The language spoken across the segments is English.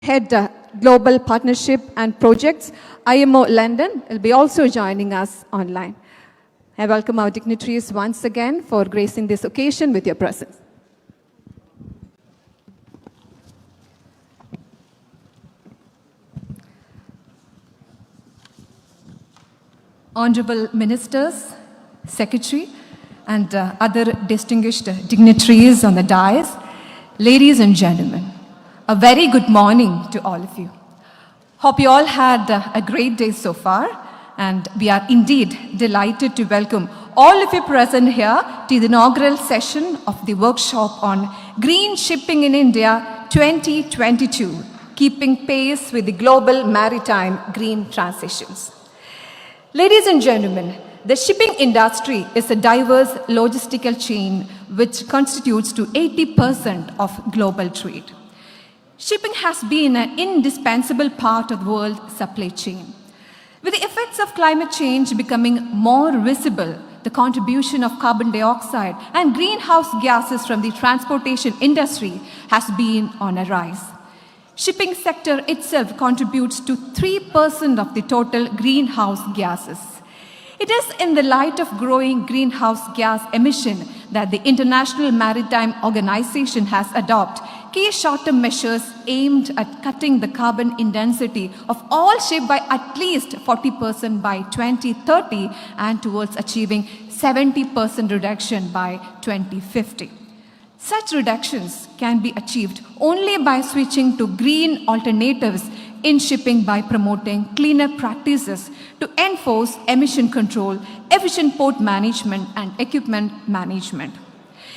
Head Global Partnership and Projects, IMO London, will be also joining us online. I welcome our dignitaries once again for gracing this occasion with your presence. Honorable Ministers, Secretary, and other distinguished dignitaries on the dais, ladies and gentlemen, a very good morning to all of you. Hope you all had a great day so far, and we are indeed delighted to welcome all of you present here to the inaugural session of the workshop on Green Shipping in India 2022, keeping pace with the global maritime green transitions. Ladies and gentlemen, the shipping industry is a diverse logistical chain which constitutes to 80% of global trade. Shipping has been an indispensable part of the world supply chain. With the effects of climate change becoming more visible, the contribution of carbon dioxide and greenhouse gases from the transportation industry has been on a rise. Shipping sector itself contributes to 3% of the total greenhouse gases. It is in the light of growing greenhouse gas emission that the International Maritime Organization has adopted key short-term measures aimed at cutting the carbon intensity of all ships by at least 40% by 2030 and towards achieving 70% reduction by 2050. Such reductions can be achieved only by switching to green alternatives in shipping by promoting cleaner practices to enforce emission control, efficient port management, and equipment management.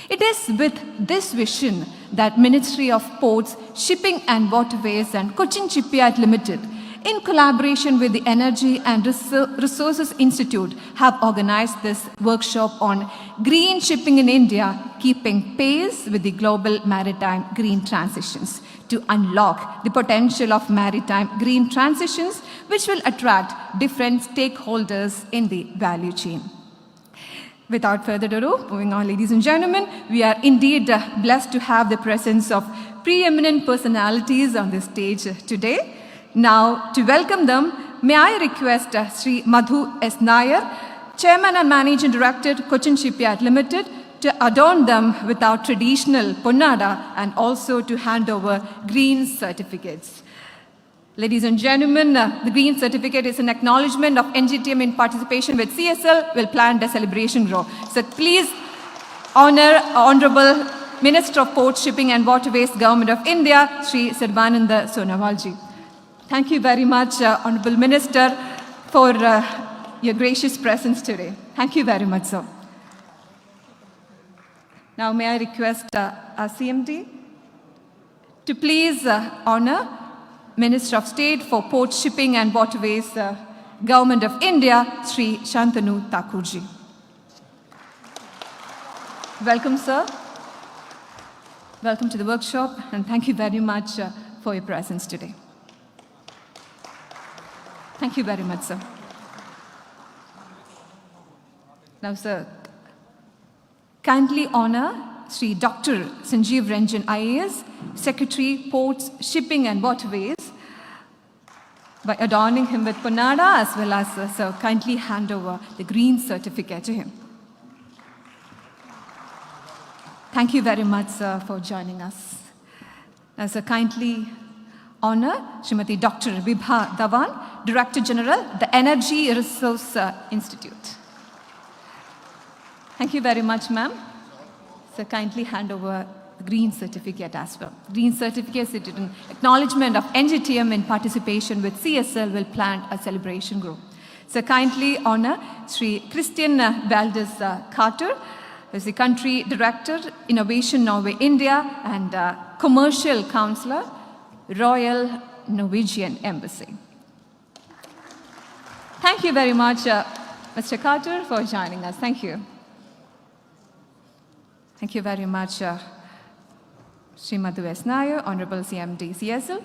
It is with this vision that Ministry of Ports, Shipping and Waterways and Kochi Shipyard Limited, in collaboration with the Energy and Resources Institute, have organized this workshop on Green Shipping in India, keeping pace with the global maritime green transitions to unlock the potential of maritime green transitions, which will attract different stakeholders in the value chain. Without further ado, moving on, ladies and gentlemen, we are indeed blessed to have the presence of preeminent personalities on the stage today. Now, to welcome them, may I request Sri Madhu S. Nair, Chairman and Managing Director, Kochi Shipyard Limited, to adorn them with our traditional ponnada and also to hand over green certificates. Ladies and gentlemen, the green certificate is an acknowledgement of NGTM in participation with CSL will plan a celebration grow. So please honor Honorable Minister of Ports, Shipping and Waterways, Government of India, Sri Sarbananda Sonowalji. Thank you very much, Honorable Minister, for your gracious presence today. Thank you very much, sir. Now, may I request our CMD to please honor Minister of State for Port, Shipping and Waterways, Government of India, Sri Shantanu Thakurji. Welcome, sir. Welcome to the workshop, and thank you very much for your presence today. Thank you very much, sir. Now, sir, kindly honor Sri Dr. Sanjeev Ranjan IAS, Secretary, Ports, Shipping and Waterways, by adorning him with ponnada, as well as, sir, kindly hand over the green certificate to him. Thank you very much, sir, for joining us. Now, sir, kindly honor Srimati Dr. Bibha Dhawan, Director General, the Energy Resource Institute. Thank you very much, ma'am. So kindly hand over the green certificate as well. Green certificate is an acknowledgement of NGTM in participation with CSL will plan a celebration group. So kindly honor Sri Christian Valdez Carter, who is the Country Director, Innovation Norway, India, and Commercial Counselor, Royal Norwegian Embassy. Thank you very much, Mr. Carter, for joining us. Thank you. Thank you very much, Sri Madhu S. Nair, Honorable CMD CSL.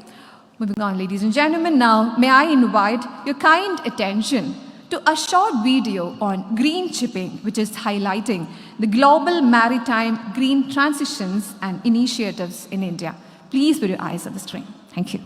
Moving on, ladies and gentlemen, now may I invite your kind attention to a short video on green shipping, which is highlighting the global maritime green transitions and initiatives in India. Please put your eyes on the screen. Thank you.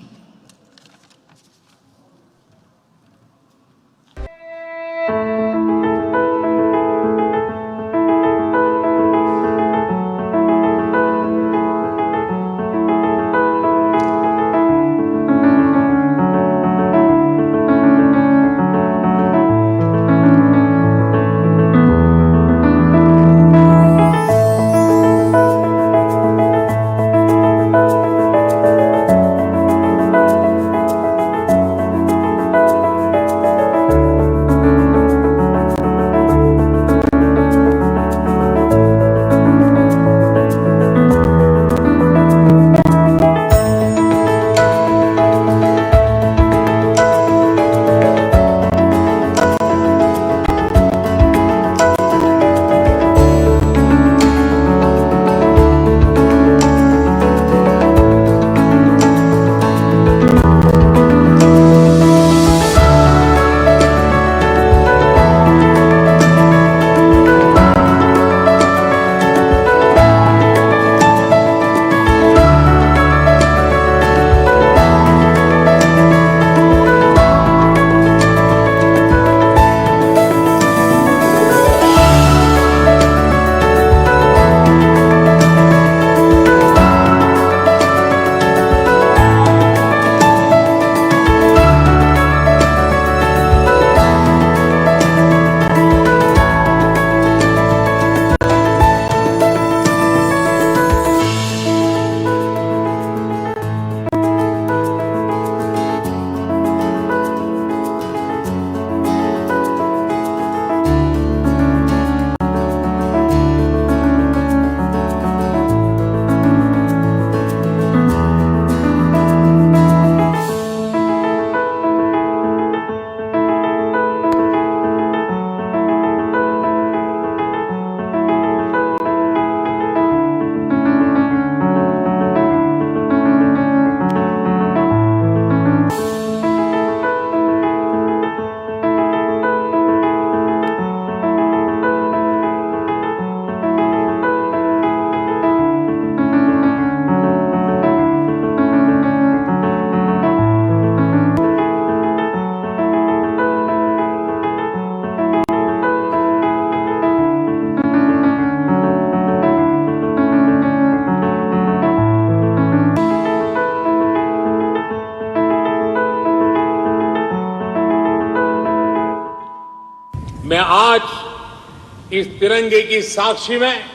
आज इस तिरंगे की साक्षी में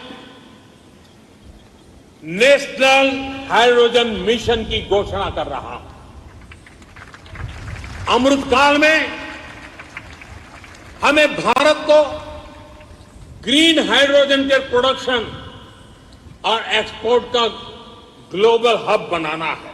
national hydrogen mission की घोषणा कर रहा हूं। अमृतकाल में हमें भारत को ग्रीन हाइड्रोजन के प्रोडक्शन और एक्सपोर्ट का ग्लोबल हब बनाना है।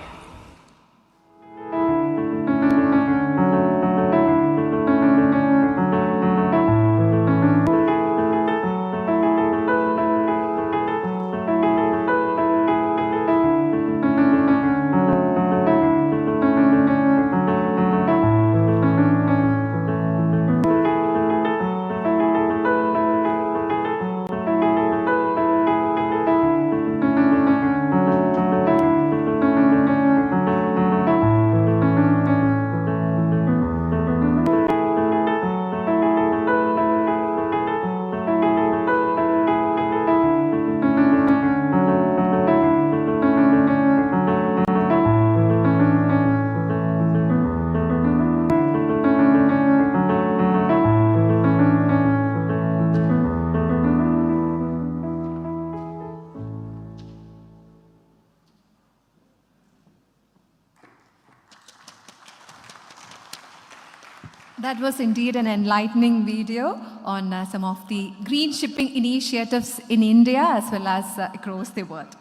That was indeed an enlightening video on some of the green shipping initiatives in India as well as across the world.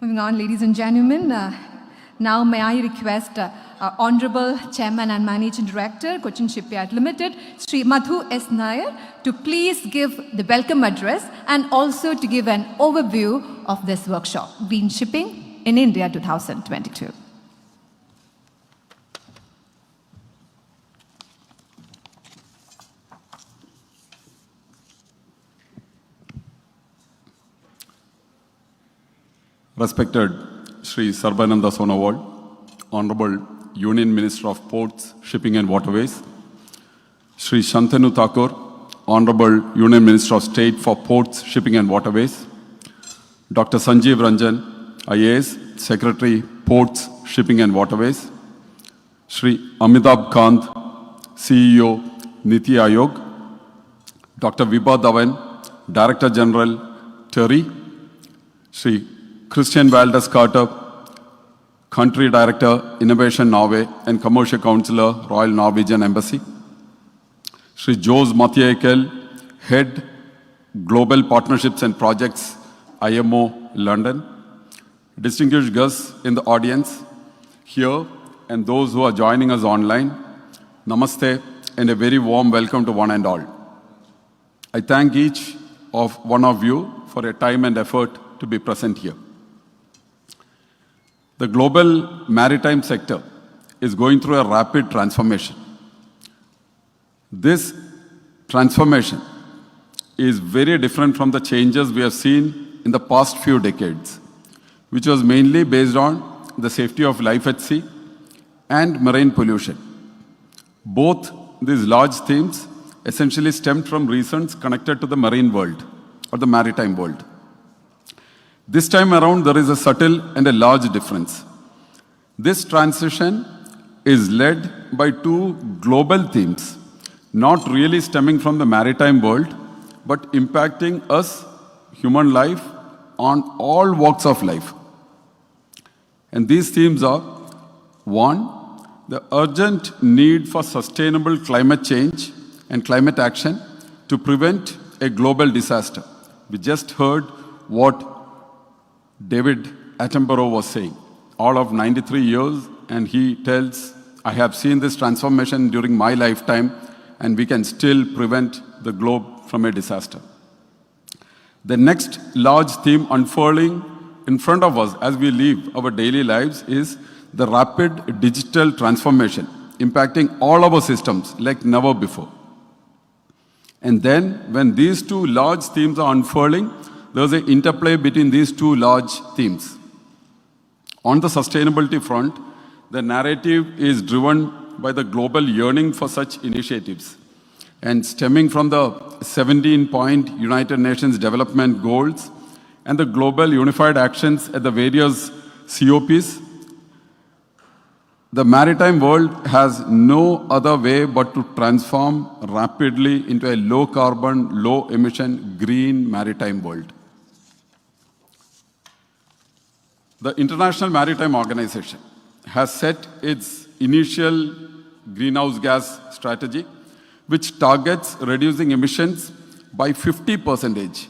Moving on, ladies and gentlemen, now may I request Honorable Chairman and Managing Director, Kochi Shipyard Limited, Sri Madhu S. Nair, to please give the welcome address and also to give an overview of this workshop, Green Shipping in India 2022. Respected Sri Sarbananda Sonowal, Honorable Union Minister of Ports, Shipping and Waterways, Sri Shantanu Thakur, Honorable Union Minister of State for Ports, Shipping and Waterways, Dr. Sanjeev Ranjan, IAS, Secretary, Ports, Shipping and Waterways, Sri Amitabh Kant, CEO, Niti Aayog, Dr. Bibha Dhawan, Director General, TERI, Sri Christian Valdez Carter, Country Director, Innovation Norway and Commercial Councillor, Royal Norwegian Embassy. Sri Jose Mathiakel, Head, Global Partnerships and Projects, IMO, London. Distinguished guests in the audience here and those who are joining us online, Namaste and a very warm welcome to one and all. I thank each of one of you for your time and effort to be present here. The global maritime sector is going through a rapid transformation. This transformation is very different from the changes we have seen in the past few decades, which was mainly based on the safety of life at sea and marine pollution. Both these large themes essentially stemmed from reasons connected to the marine world or the maritime world. This time around, there is a subtle and a large difference. This transition is led by two global themes, not really stemming from the maritime world, but impacting us, human life, on all walks of life. And these themes are, one, the urgent need for sustainable climate change and climate action to prevent a global disaster. We just heard what David Attenborough was saying, all of 93 years, and he tells, I have seen this transformation during my lifetime, and we can still prevent the globe from a disaster. The next large theme unfurling in front of us as we live our daily lives is the rapid digital transformation, impacting all our systems like never before. And then, when these two large themes are unfurling, there's an interplay between these two large themes. On the sustainability front, the narrative is driven by the global yearning for such initiatives and stemming from the 17-point United Nations Development Goals and the global unified actions at the various COPs. The maritime world has no other way but to transform rapidly into a low carbon, low emission, green maritime world. The International Maritime Organization has set its initial greenhouse gas strategy, which targets reducing emissions by 50%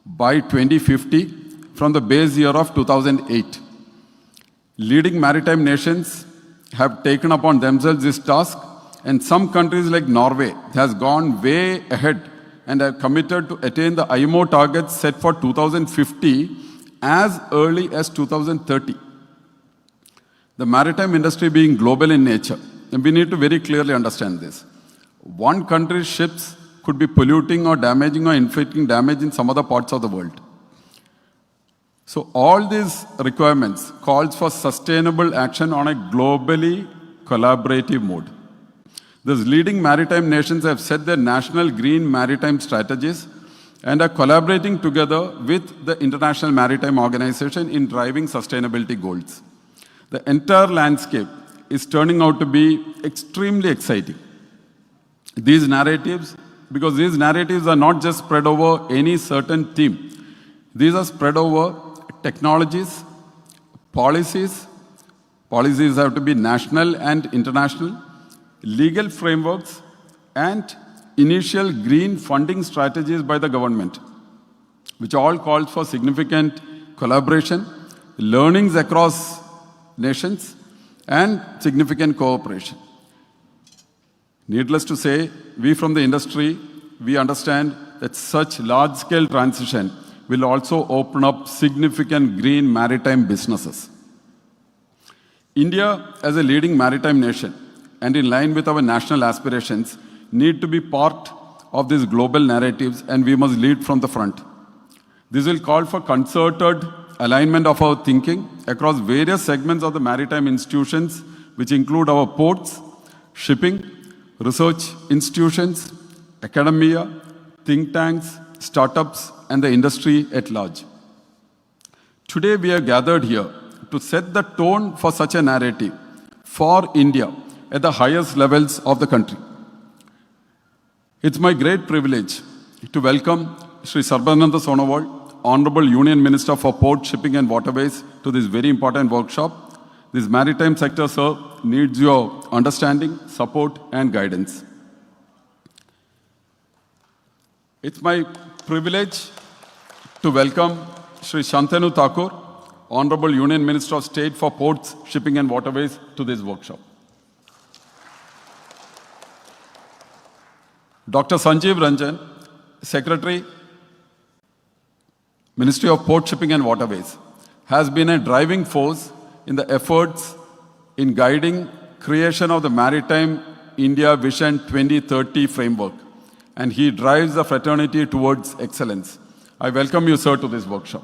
by 2050 from the base year of 2008. Leading maritime nations have taken upon themselves this task, and some countries like Norway has gone way ahead and are committed to attain the IMO targets set for 2050 as early as 2030. The maritime industry being global in nature, and we need to very clearly understand this. One country's ships could be polluting or damaging or inflicting damage in some other parts of the world. So all these requirements calls for sustainable action on a globally collaborative mode. These leading maritime nations have set their national green maritime strategies and are collaborating together with the International Maritime Organization in driving sustainability goals. The entire landscape is turning out to be extremely exciting. These narratives are not just spread over any certain theme. These are spread over technologies, policies have to be national and international, legal frameworks, and initial green funding strategies by the government, which all calls for significant collaboration, learnings across nations, and significant cooperation. Needless to say, we from the industry, we understand that such large-scale transition will also open up significant green maritime businesses. India, as a leading maritime nation, and in line with our national aspirations, need to be part of these global narratives, and we must lead from the front. This will call for concerted alignment of our thinking across various segments of the maritime institutions, which include our ports, shipping, research institutions, academia, think tanks, startups, and the industry at large. Today we are gathered here to set the tone for such a narrative for India at the highest levels of the country. It's my great privilege to welcome Sri Sarbananda Sonowal, Honorable Union Minister for Port, Shipping and Waterways, to this very important workshop. This maritime sector, sir, needs your understanding, support, and guidance. It's my privilege to welcome Sri Shantanu Thakur, Honorable Union Minister of State for Ports, Shipping and Waterways, to this workshop. Dr. Sanjeev Ranjan, Secretary, Ministry of Port, Shipping and Waterways, has been a driving force in the efforts in guiding creation of the Maritime India Vision 2030 framework, and he drives the fraternity towards excellence. I welcome you, sir, to this workshop.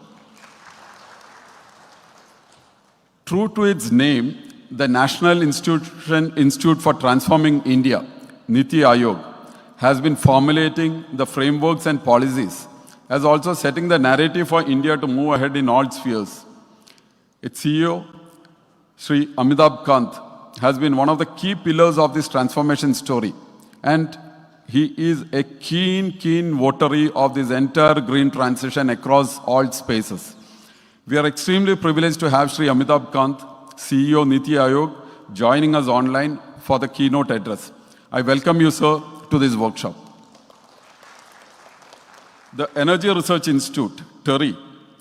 True to its name, the National Institute for Transforming India, Niti Aayog, has been formulating the frameworks and policies, as also setting the narrative for India to move ahead in all spheres. Its CEO, Sri Amitabh Kant, has been one of the key pillars of this transformation story, and he is a keen votary of this entire green transition across all spaces. We are extremely privileged to have Sri Amitabh Kant, CEO Niti Aayog, joining us online for the keynote address. I welcome you, sir, to this workshop. The Energy Research Institute, TERI,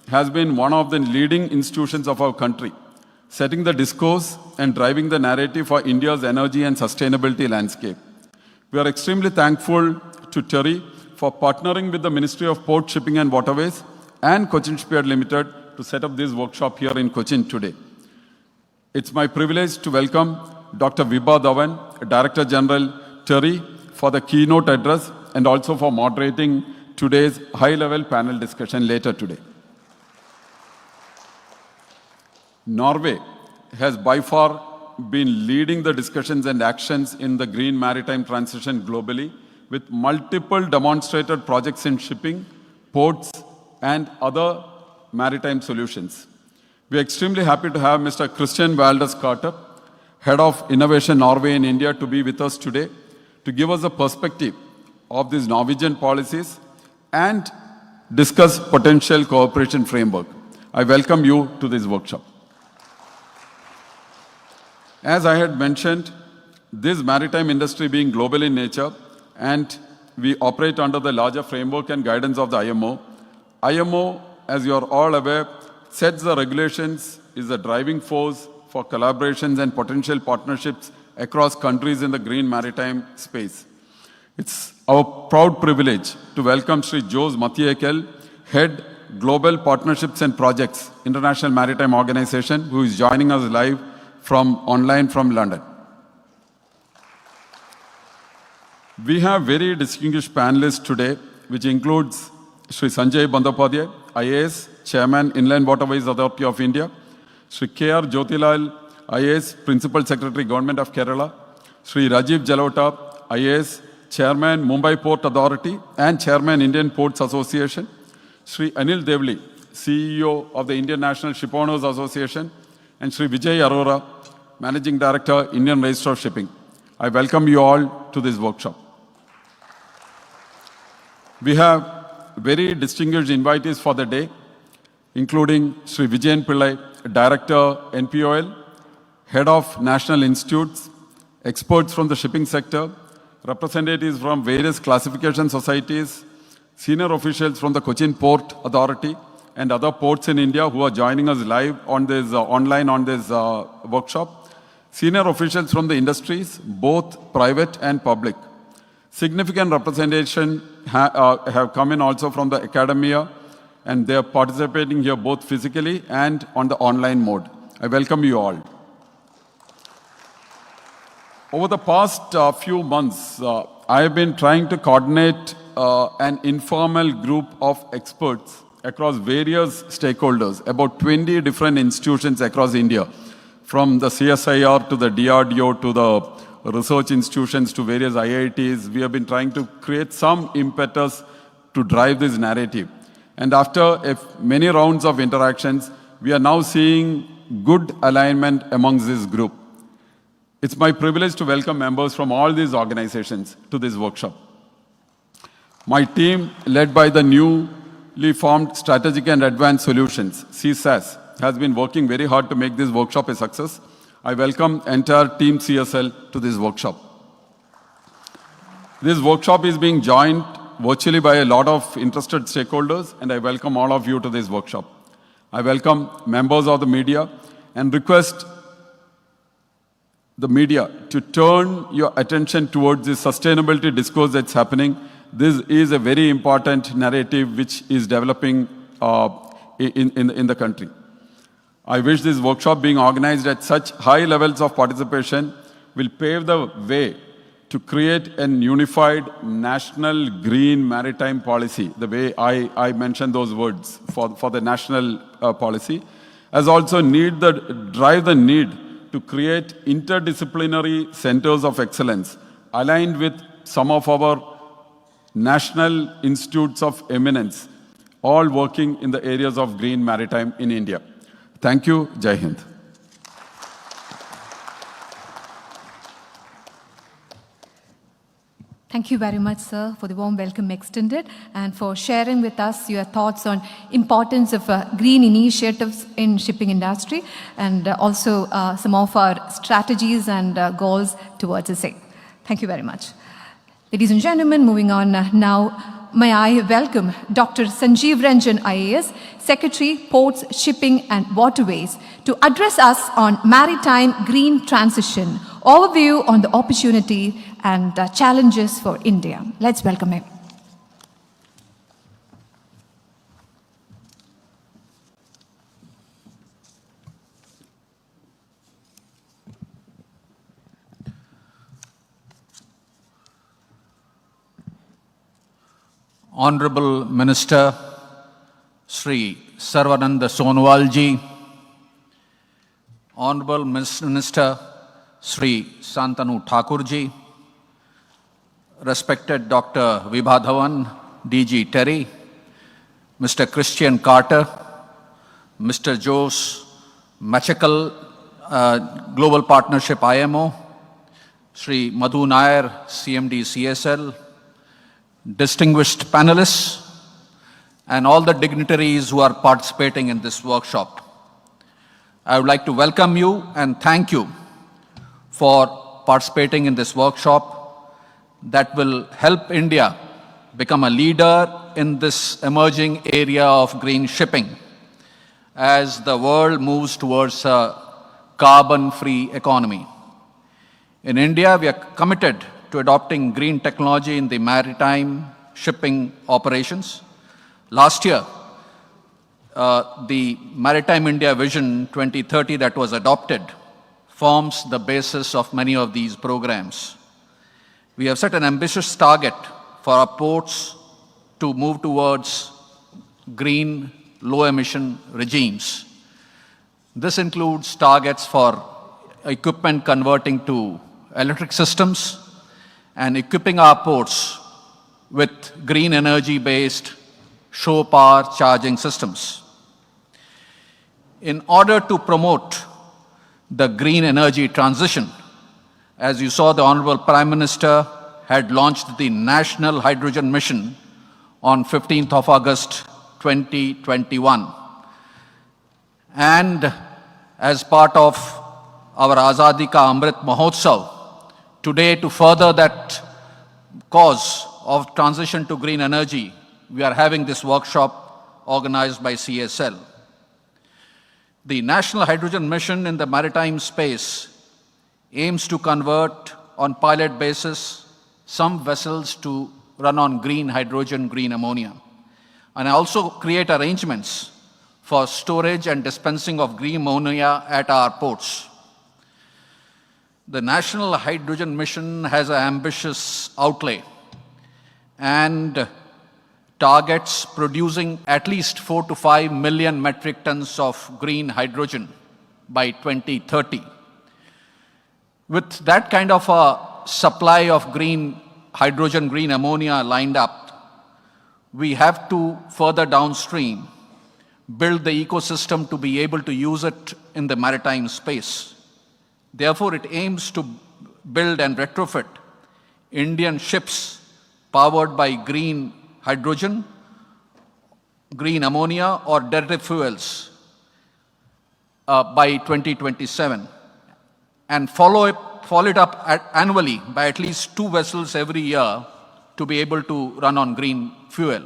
has been one of the leading institutions of our country, setting the discourse and driving the narrative for India's energy and sustainability landscape. We are extremely thankful to TERI for partnering with the Ministry of Port, Shipping and Waterways and Cochin Shipyard Limited to set up this workshop here in Cochin today. It's my privilege to welcome Dr. Bibha Dhawan, Director General, TERI, for the keynote address and also for moderating today's high-level panel discussion later today. Norway has by far been leading the discussions and actions in the green maritime transition globally, with multiple demonstrated projects in shipping, ports, and other maritime solutions. We are extremely happy to have Mr. Christian Valdez Carter, Head of Innovation Norway in India, to be with us today to give us a perspective of these Norwegian policies and discuss potential cooperation framework. I welcome you to this workshop. As I had mentioned, this maritime industry being global in nature, and we operate under the larger framework and guidance of the IMO. IMO, as you are all aware, sets the regulations, is the driving force for collaborations and potential partnerships across countries in the green maritime space. It's our proud privilege to welcome Sri Jose Matiekel, Head Global Partnerships and Projects, International Maritime Organization, who is joining us live online from London. We have very distinguished panelists today, which includes Sri Sanjay Bandyopadhyay, IAS, Chairman, Inland Waterways Authority of India, Sri K.R. Jyotilal, IAS, Principal Secretary, Government of Kerala, Sri Rajiv Jalota, IAS, Chairman, Mumbai Port Authority and Chairman, Indian Ports Association, Sri Anil Devli, CEO of the Indian National Shipowners Association, and Sri Vijay Arora, Managing Director, Indian Register of Shipping. I welcome you all to this workshop. We have very distinguished invitees for the day, including Sri Vijayan Pillai, Director, NPOL, Head of National Institutes, experts from the shipping sector, representatives from various classification societies, senior officials from the Kochi Port Authority and other ports in India who are joining us live on this online on this workshop, senior officials from the industries, both private and public. Significant representation have come in also from the academia, and they are participating here both physically and on the online mode. I welcome you all. Over the past few months, I have been trying to coordinate an informal group of experts across various stakeholders, about 20 different institutions across India, from the CSIR to the DRDO to the research institutions to various IITs. We have been trying to create some impetus to drive this narrative. And after many rounds of interactions, we are now seeing good alignment amongst this group. It's my privilege to welcome members from all these organizations to this workshop. My team, led by the newly formed Strategic and Advanced Solutions, CSAS, has been working very hard to make this workshop a success. I welcome entire Team CSL to this workshop. This workshop is being joined virtually by a lot of interested stakeholders, and I welcome all of you to this workshop. I welcome members of the media and request the media to turn your attention towards the sustainability discourse that's happening. This is a very important narrative which is developing in the country. I wish this workshop being organized at such high levels of participation will pave the way to create an unified national green maritime policy, the way I mentioned those words for the national policy, as also drive the need to create interdisciplinary centers of excellence aligned with some of our national institutes of eminence, all working in the areas of green maritime in India. Thank you. Jai Hind. Thank you very much, sir, for the warm welcome extended and for sharing with us your thoughts on importance of green initiatives in shipping industry and also some of our strategies and goals towards the same. Thank you very much. Ladies and gentlemen, moving on now, may I welcome Dr. Sanjeev Ranjan IAS, Secretary, Ports, Shipping and Waterways, to address us on maritime green transition, overview on the opportunity and challenges for India. Let's welcome him. Honorable Minister Sri Sarvananda Sonowal ji, Honorable Minister Sri Santanu Thakur ji, respected Dr. Bibha Dhawan, DG Terry, Mr. Christian Carter, Mr. Jose Matiekel, Global Partnership IMO, Sri Madhu Nair, CMD CSL, distinguished panelists, and all the dignitaries who are participating in this workshop. I would like to welcome you and thank you for participating in this workshop that will help India become a leader in this emerging area of green shipping as the world moves towards a carbon-free economy. In India, we are committed to adopting green technology in the maritime shipping operations. Last year, the Maritime India Vision 2030 that was adopted forms the basis of many of these programs. We have set an ambitious target for our ports to move towards green, low-emission regimes. This includes targets for equipment converting to electric systems and equipping our ports with green energy-based shore power charging systems. In order to promote the green energy transition, as you saw, the Honorable Prime Minister had launched the National Hydrogen Mission on 15th of August 2021. And as part of our Azadi Ka Amrit Mahotsav, today to further that cause of transition to green energy, we are having this workshop organized by CSL. The National Hydrogen Mission in the maritime space aims to convert on pilot basis some vessels to run on green hydrogen, green ammonia, and also create arrangements for storage and dispensing of green ammonia at our ports. The National Hydrogen Mission has an ambitious outlay and targets producing at least 4 to 5 million metric tons of green hydrogen by 2030. With that kind of a supply of green hydrogen, green ammonia lined up, we have to further downstream build the ecosystem to be able to use it in the maritime space. Therefore, it aims to build and retrofit Indian ships powered by green hydrogen, green ammonia, or derivative fuels by 2027, and follow it up annually by at least 2 vessels every year to be able to run on green fuel.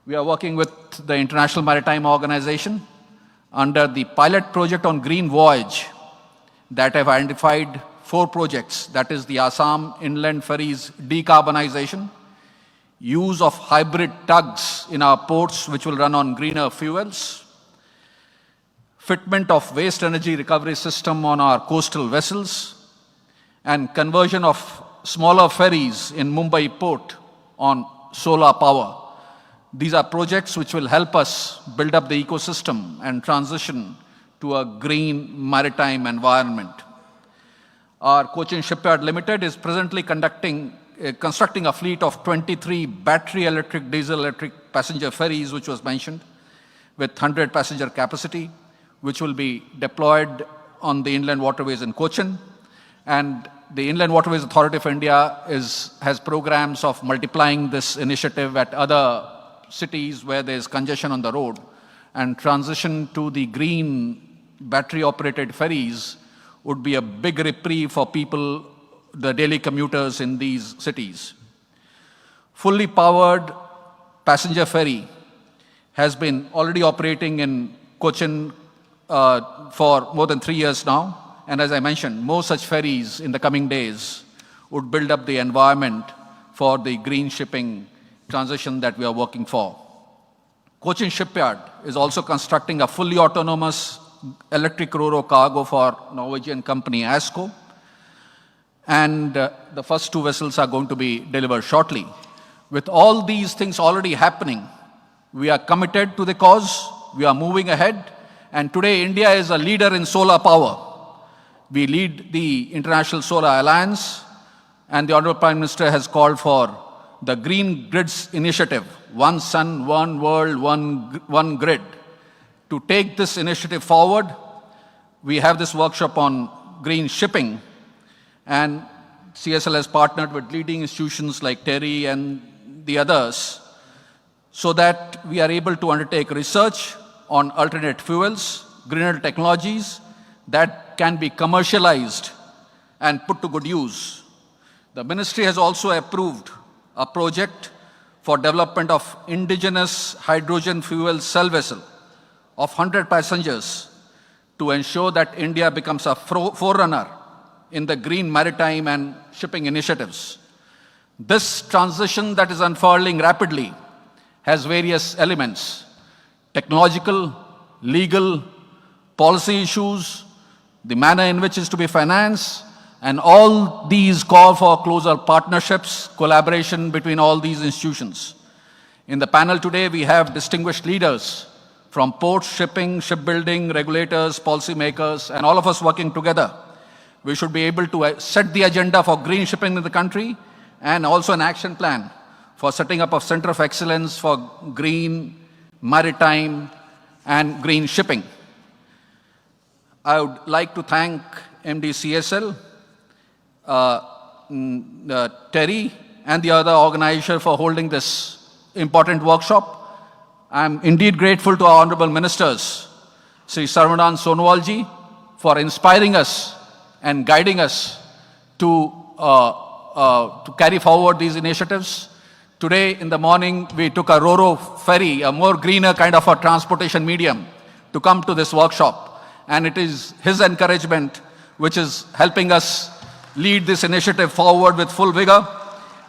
We are working with the International Maritime Organization under the pilot project on green voyage that have identified 4 projects, that is the Assam Inland Ferries decarbonization, use of hybrid tugs in our ports which will run on greener fuels, fitment of waste energy recovery system on our coastal vessels, and conversion of smaller ferries in Mumbai port on solar power. These are projects which will help us build up the ecosystem and transition to a green maritime environment. Our Kochi Shipyard Limited is presently constructing a fleet of 23 battery electric, diesel electric passenger ferries, which was mentioned, with 100 passenger capacity, which will be deployed on the inland waterways in Kochi. And the Inland Waterways Authority of India has programs of multiplying this initiative at other cities where there is congestion on the road, and transition to the green battery-operated ferries would be a big reprieve for people, the daily commuters in these cities. Fully powered passenger ferry has been already operating in Cochin for more than 3 years now. And as I mentioned, more such ferries in the coming days would build up the environment for the green shipping transition that we are working for. Kochi Shipyard is also constructing a fully autonomous electric ro-ro cargo for Norwegian company ASCO. And the first 2 vessels are going to be delivered shortly. With all these things already happening, we are committed to the cause, we are moving ahead, and today India is a leader in solar power. We lead the International Solar Alliance, and the Honorable Prime Minister has called for the Green Grids Initiative, One Sun, One World, One Grid. To take this initiative forward, we have this workshop on green shipping, and CSL has partnered with leading institutions like TERI and the others so that we are able to undertake research on alternate fuels, greener technologies that can be commercialized and put to good use. The ministry has also approved a project for development of indigenous hydrogen fuel cell vessel of 100 passengers to ensure that India becomes a forerunner in the green maritime and shipping initiatives. This transition that is unfurling rapidly has various elements: technological, legal, policy issues, the manner in which it is to be financed, and all these call for closer partnerships, collaboration between all these institutions. In the panel today, we have distinguished leaders from ports, shipping, shipbuilding, regulators, policymakers, and all of us working together. We should be able to set the agenda for green shipping in the country and also an action plan for setting up a center of excellence for green, maritime, and green shipping. I would like to thank MD CSL, TERI, and the other organizer for holding this important workshop. I'm indeed grateful to our honorable ministers, Sri Sarvanan Sonowalji, for inspiring us and guiding us to carry forward these initiatives. Today in the morning, we took a Ro-Ro ferry, a more greener kind of a transportation medium, to come to this workshop. And it is his encouragement which is helping us lead this initiative forward with full vigor.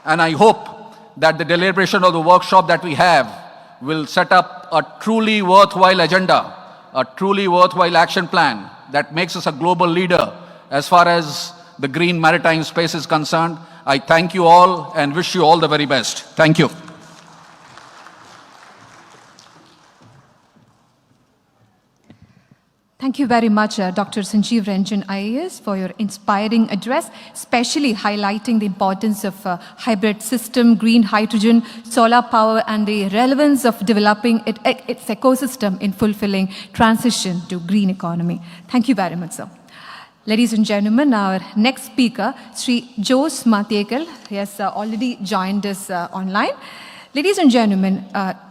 And I hope that the deliberation of the workshop that we have will set up a truly worthwhile agenda, a truly worthwhile action plan that makes us a global leader as far as the green maritime space is concerned. I thank you all and wish you all the very best. Thank you. Thank you very much, Dr. Sanjeev Ranjan IAS, for your inspiring address, especially highlighting the importance of hybrid system, green hydrogen, solar power, and the relevance of developing its ecosystem in fulfilling transition to green economy. Thank you very much, sir. Ladies and gentlemen, our next speaker, Sri Jose Mathiekal, he has already joined us online. Ladies and gentlemen,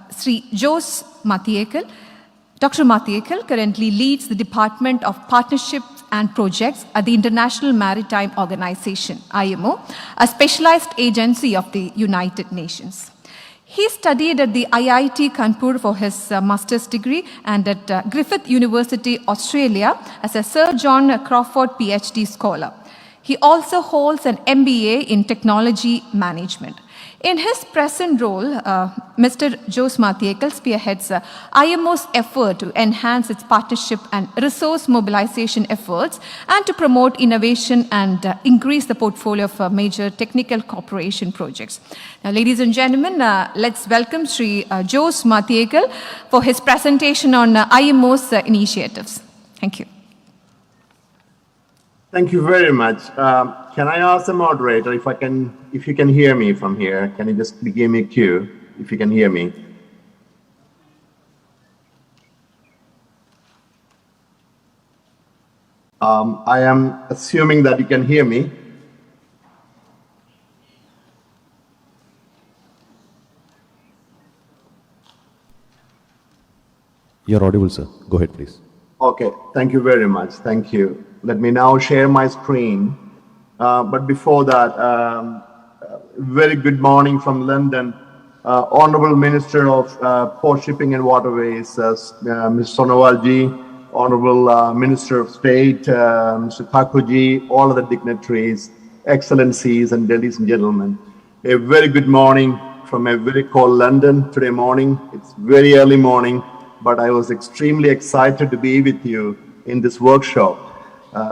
Sri Jose Mathiekal, Dr. Mathiekal currently leads the Department of Partnerships and Projects at the International Maritime Organization, IMO, a specialized agency of the United Nations. He studied at the IIT Kanpur for his master's degree and at Griffith University, Australia, as a Sir John Crawford PhD scholar. He also holds an MBA in Technology Management. In his present role, Mr. Jose Mathiekal spearheads IMO's effort to enhance its partnership and resource mobilization efforts and to promote innovation and increase the portfolio of major technical cooperation projects. Now, ladies and gentlemen, let's welcome Sri Jose Mathiekal for his presentation on IMO's initiatives. Thank you. Thank you very much. Can I ask the moderator if you can hear me from here? Can you just give me a cue if you can hear me? I am assuming that you can hear me. You're audible, sir. Go ahead, please. Okay, thank you very much. Thank you. Let me now share my screen. But before that, very good morning from London. Honorable Minister of Port Shipping and Waterways, Ms. Sonowalji, Honorable Minister of State, Mr. Thakurji, all of the dignitaries, excellencies, and ladies and gentlemen. A very good morning from a very cold London today morning. It's very early morning, but I was extremely excited to be with you in this workshop.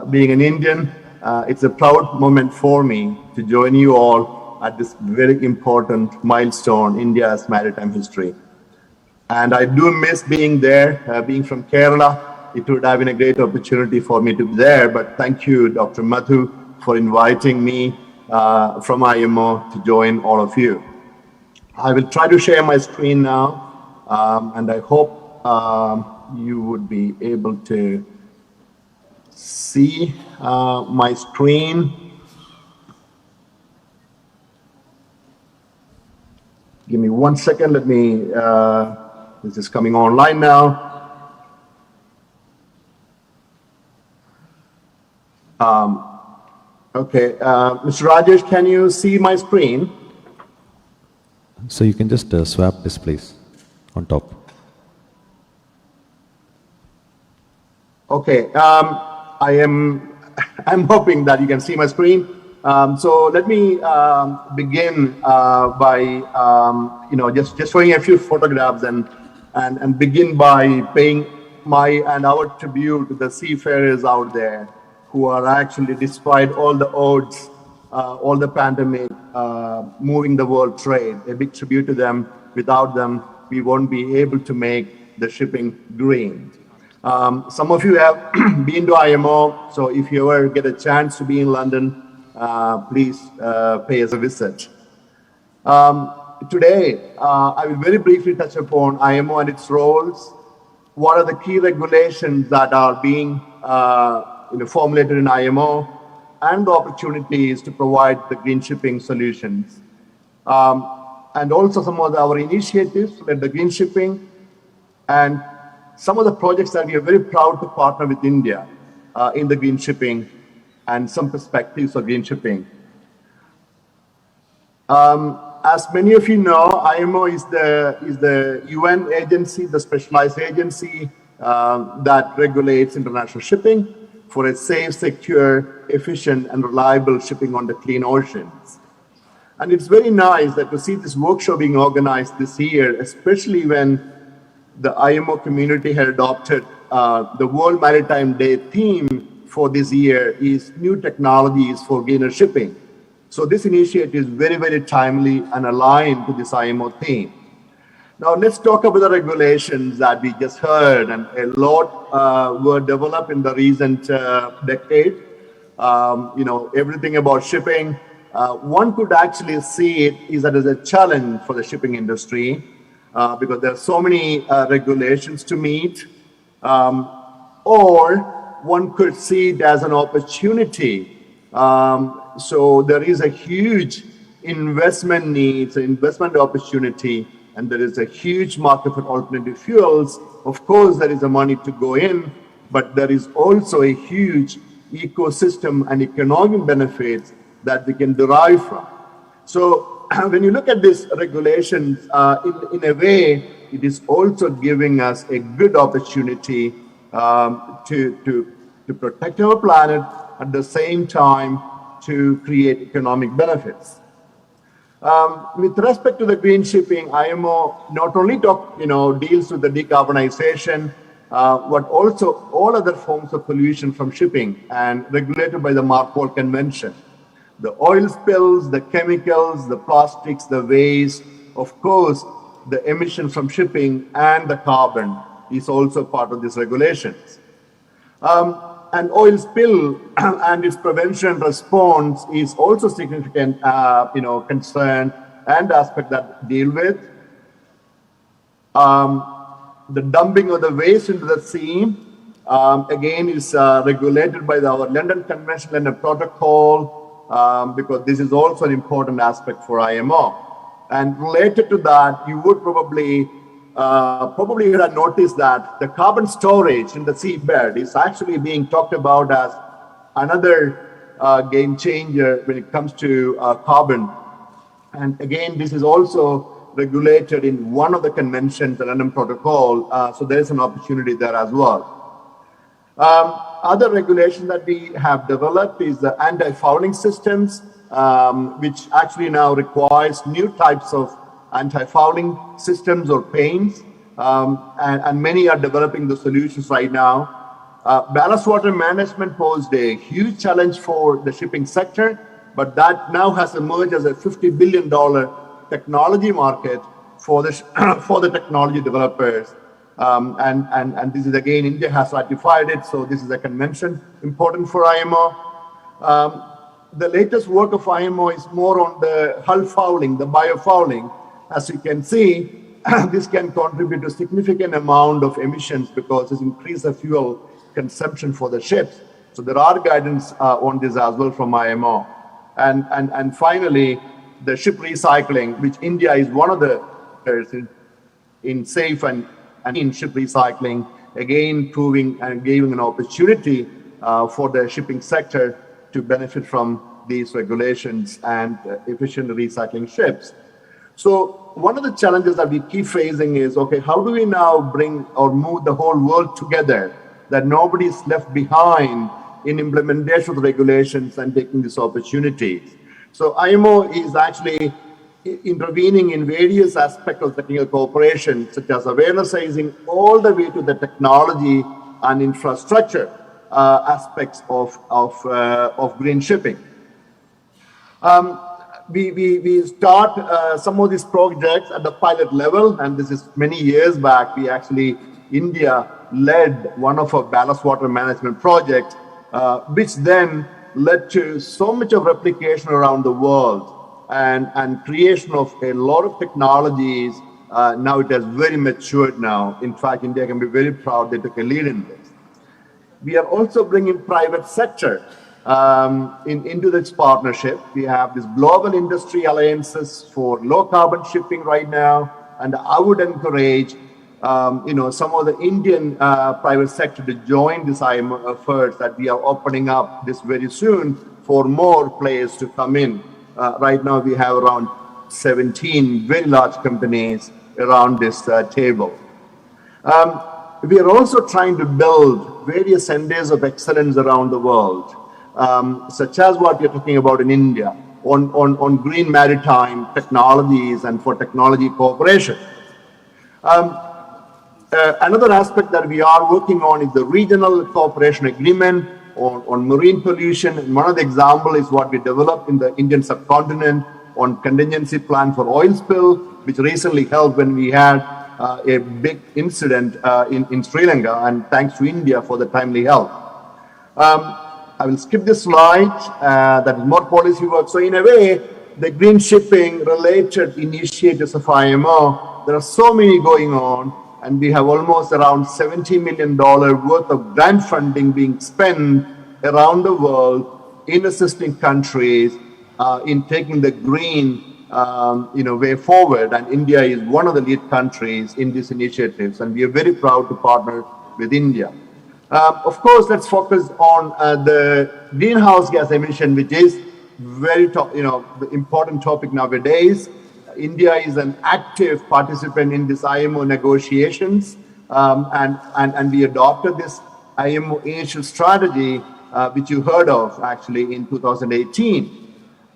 Being an Indian, it's a proud moment for me to join you all at this very important milestone, India's maritime history. And I do miss being there, being from Kerala. It would have been a great opportunity for me to be there, but thank you, Dr. Madhu, for inviting me from IMO to join all of you. I will try to share my screen now, and I hope you would be able to see my screen. Give me 1 second. Let me, this is coming online now. Okay, Mr. Rajesh, can you see my screen? So you can just swap displays on top. Okay, I'm hoping that you can see my screen. So let me begin by just showing a few photographs and begin by paying my and our tribute to the seafarers out there who are actually, despite all the odds, all the pandemic, moving the world trade. A big tribute to them. Without them, we won't be able to make the shipping green. Some of you have been to IMO, so if you ever get a chance to be in London, please pay us a visit. Today, I will very briefly touch upon IMO and its roles. What are the key regulations that are being formulated in IMO, and the opportunities to provide the green shipping solutions. And also some of our initiatives like the green shipping and some of the projects that we are very proud to partner with India in the green shipping and some perspectives of green shipping. As many of you know, IMO is the UN agency, the specialized agency that regulates international shipping for a safe, secure, efficient, and reliable shipping on the clean oceans. And it's very nice that to see this workshop being organized this year, especially when the IMO community had adopted the World Maritime Day theme for this year is new technologies for greener shipping. So this initiative is very, very timely and aligned to this IMO theme. Now let's talk about the regulations that we just heard, and a lot were developed in the recent decade. Everything about shipping. One could actually see it is that as a challenge for the shipping industry because there are so many regulations to meet, or one could see it as an opportunity. So there is a huge investment needs, investment opportunity, and there is a huge market for alternative fuels. Of course, there is a money to go in, but there is also a huge ecosystem and economic benefits that we can derive from. So when you look at these regulations, in a way, it is also giving us a good opportunity to protect our planet, at the same time to create economic benefits. With respect to the green shipping, IMO not only deals with the decarbonization, but also all other forms of pollution from shipping and regulated by the MARPOL Convention. The oil spills, the chemicals, the plastics, the waste, of course, the emission from shipping and the carbon is also part of these regulations. And oil spill and its prevention response is also significant, concern and aspect that deal with. The dumping of the waste into the sea, again, is regulated by our London Convention and the Protocol, because this is also an important aspect for IMO. And related to that, you would probably have noticed that the carbon storage in the seabed is actually being talked about as another game changer when it comes to carbon. And again, this is also regulated in one of the conventions, the London Protocol, so there is an opportunity there as well. Other regulation that we have developed is the anti-fouling systems, which actually now requires new types of anti-fouling systems or paints, and many are developing the solutions right now. Ballast water management posed a huge challenge for the shipping sector, but that now has emerged as a $50 billion technology market for the technology developers. And this is again, India has ratified it, so this is a convention important for IMO. The latest work of IMO is more on the hull fouling, the biofouling. As you can see, this can contribute to a significant amount of emissions because it increases the fuel consumption for the ships. So there are guidance on this as well from IMO. And finally, the ship recycling, which India is one of the in safe and in ship recycling, again proving and giving an opportunity for the shipping sector to benefit from these regulations and efficient recycling ships. So one of the challenges that we keep facing is, okay, how do we now bring or move the whole world together that nobody is left behind in implementation of the regulations and taking these opportunities? So IMO is actually intervening in various aspects of technical cooperation, such as awareness raising all the way to the technology and infrastructure aspects of green shipping. We start some of these projects at the pilot level, and this is many years back. We actually, India led one of our ballast water management projects, which then led to so much of replication around the world and creation of a lot of technologies. Now it has very matured now. In fact, India can be very proud they took a lead in this. We are also bringing private sector into this partnership. We have this global industry alliances for low carbon shipping right now, and I would encourage some of the Indian private sector to join this IMO efforts that we are opening up this very soon for more players to come in. Right now we have around 17 very large companies around this table. We are also trying to build various centers of excellence around the world, such as what you're talking about in India, on green maritime technologies and for technology cooperation. Another aspect that we are working on is the regional cooperation agreement on marine pollution. And one of the examples is what we developed in the Indian subcontinent on contingency plan for oil spill, which recently helped when we had a big incident in Sri Lanka, and thanks to India for the timely help. I will skip this slide, that is more policy work. So in a way, the green shipping related initiatives of IMO, there are so many going on, and we have almost around $70 million worth of grant funding being spent around the world in assisting countries in taking the green way forward. And India is one of the lead countries in these initiatives, and we are very proud to partner with India. Of course, let's focus on the greenhouse gas emission, which is very the important topic nowadays. India is an active participant in this IMO negotiations, and we adopted this IMO initial strategy, which you heard of actually in 2018.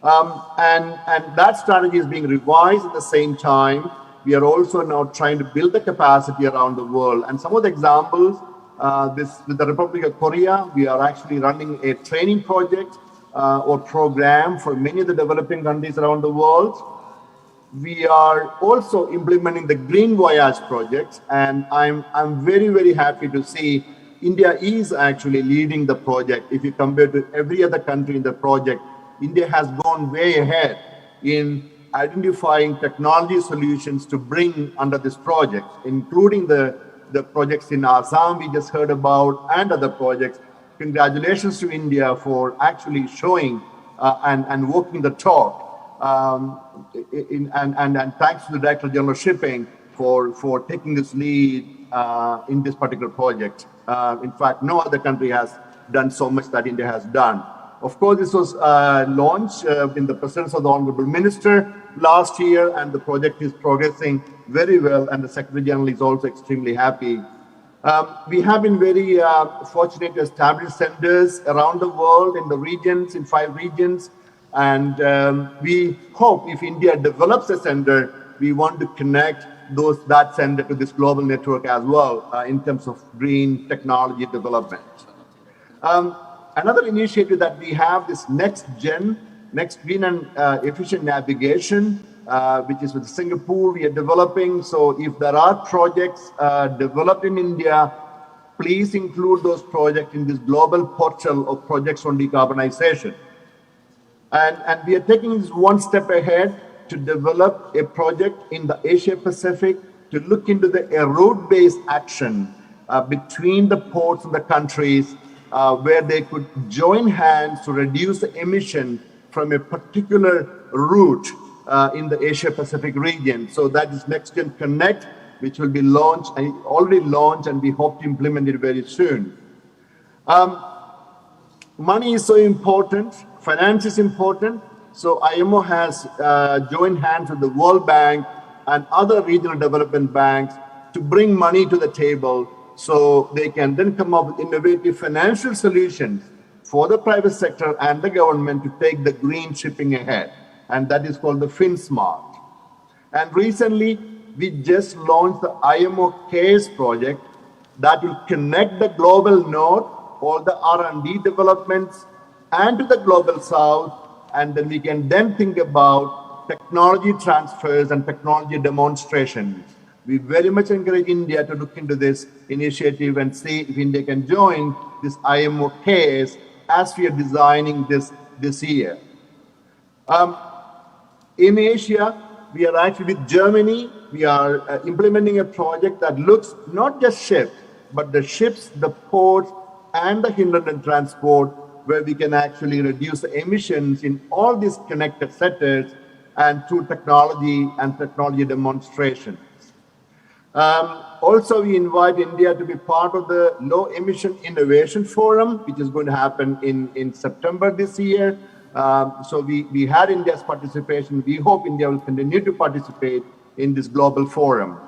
And that strategy is being revised at the same time. We are also now trying to build the capacity around the world. And some of the examples, with the Republic of Korea, we are actually running a training project or program for many of the developing countries around the world. We are also implementing the Green Voyage project, and I'm very, very happy to see India is actually leading the project. If you compare to every other country in the project, India has gone way ahead in identifying technology solutions to bring under this project, including the projects in Assam we just heard about and other projects. Congratulations to India for actually showing and walking the talk. And thanks to the Director General Shipping for taking this lead in this particular project. In fact, no other country has done so much that India has done. Of course, this was launched in the presence of the Honorable Minister last year, and the project is progressing very well, and the Secretary General is also extremely happy. We have been very fortunate to establish centers around the world in the regions, in 5 regions, and we hope if India develops a center, we want to connect that center to this global network as well in terms of green technology development. Another initiative that we have is next green and efficient navigation, which is with Singapore we are developing. So if there are projects developed in India, please include those projects in this global portal of projects on decarbonization. And we are taking this one step ahead to develop a project in the Asia Pacific to look into a road-based action between the ports and the countries where they could join hands to reduce the emission from a particular route in the Asia-Pacific region. So that is NextGen Connect, which will be launched, and already launched, and we hope to implement it very soon. Money is so important, finance is important, so IMO has joined hands with the World Bank and other regional development banks to bring money to the table so they can then come up with innovative financial solutions for the private sector and the government to take the green shipping ahead. And that is called the FinSmart. And recently, we just launched the IMO CARES project that will connect the global north, all the R&D developments, and to the global south. And then we can then think about technology transfers and technology demonstrations. We very much encourage India to look into this initiative and see if India can join this IMO CARES as we are designing this year. In Asia, we are actually with Germany. We are implementing a project that looks not just ships, but the ships, the ports, and the hinterland transport, where we can actually reduce the emissions in all these connected sectors and through technology and technology demonstrations. Also, we invite India to be part of the Low Emission Innovation Forum, which is going to happen in September this year. So we had India's participation. We hope India will continue to participate in this global forum.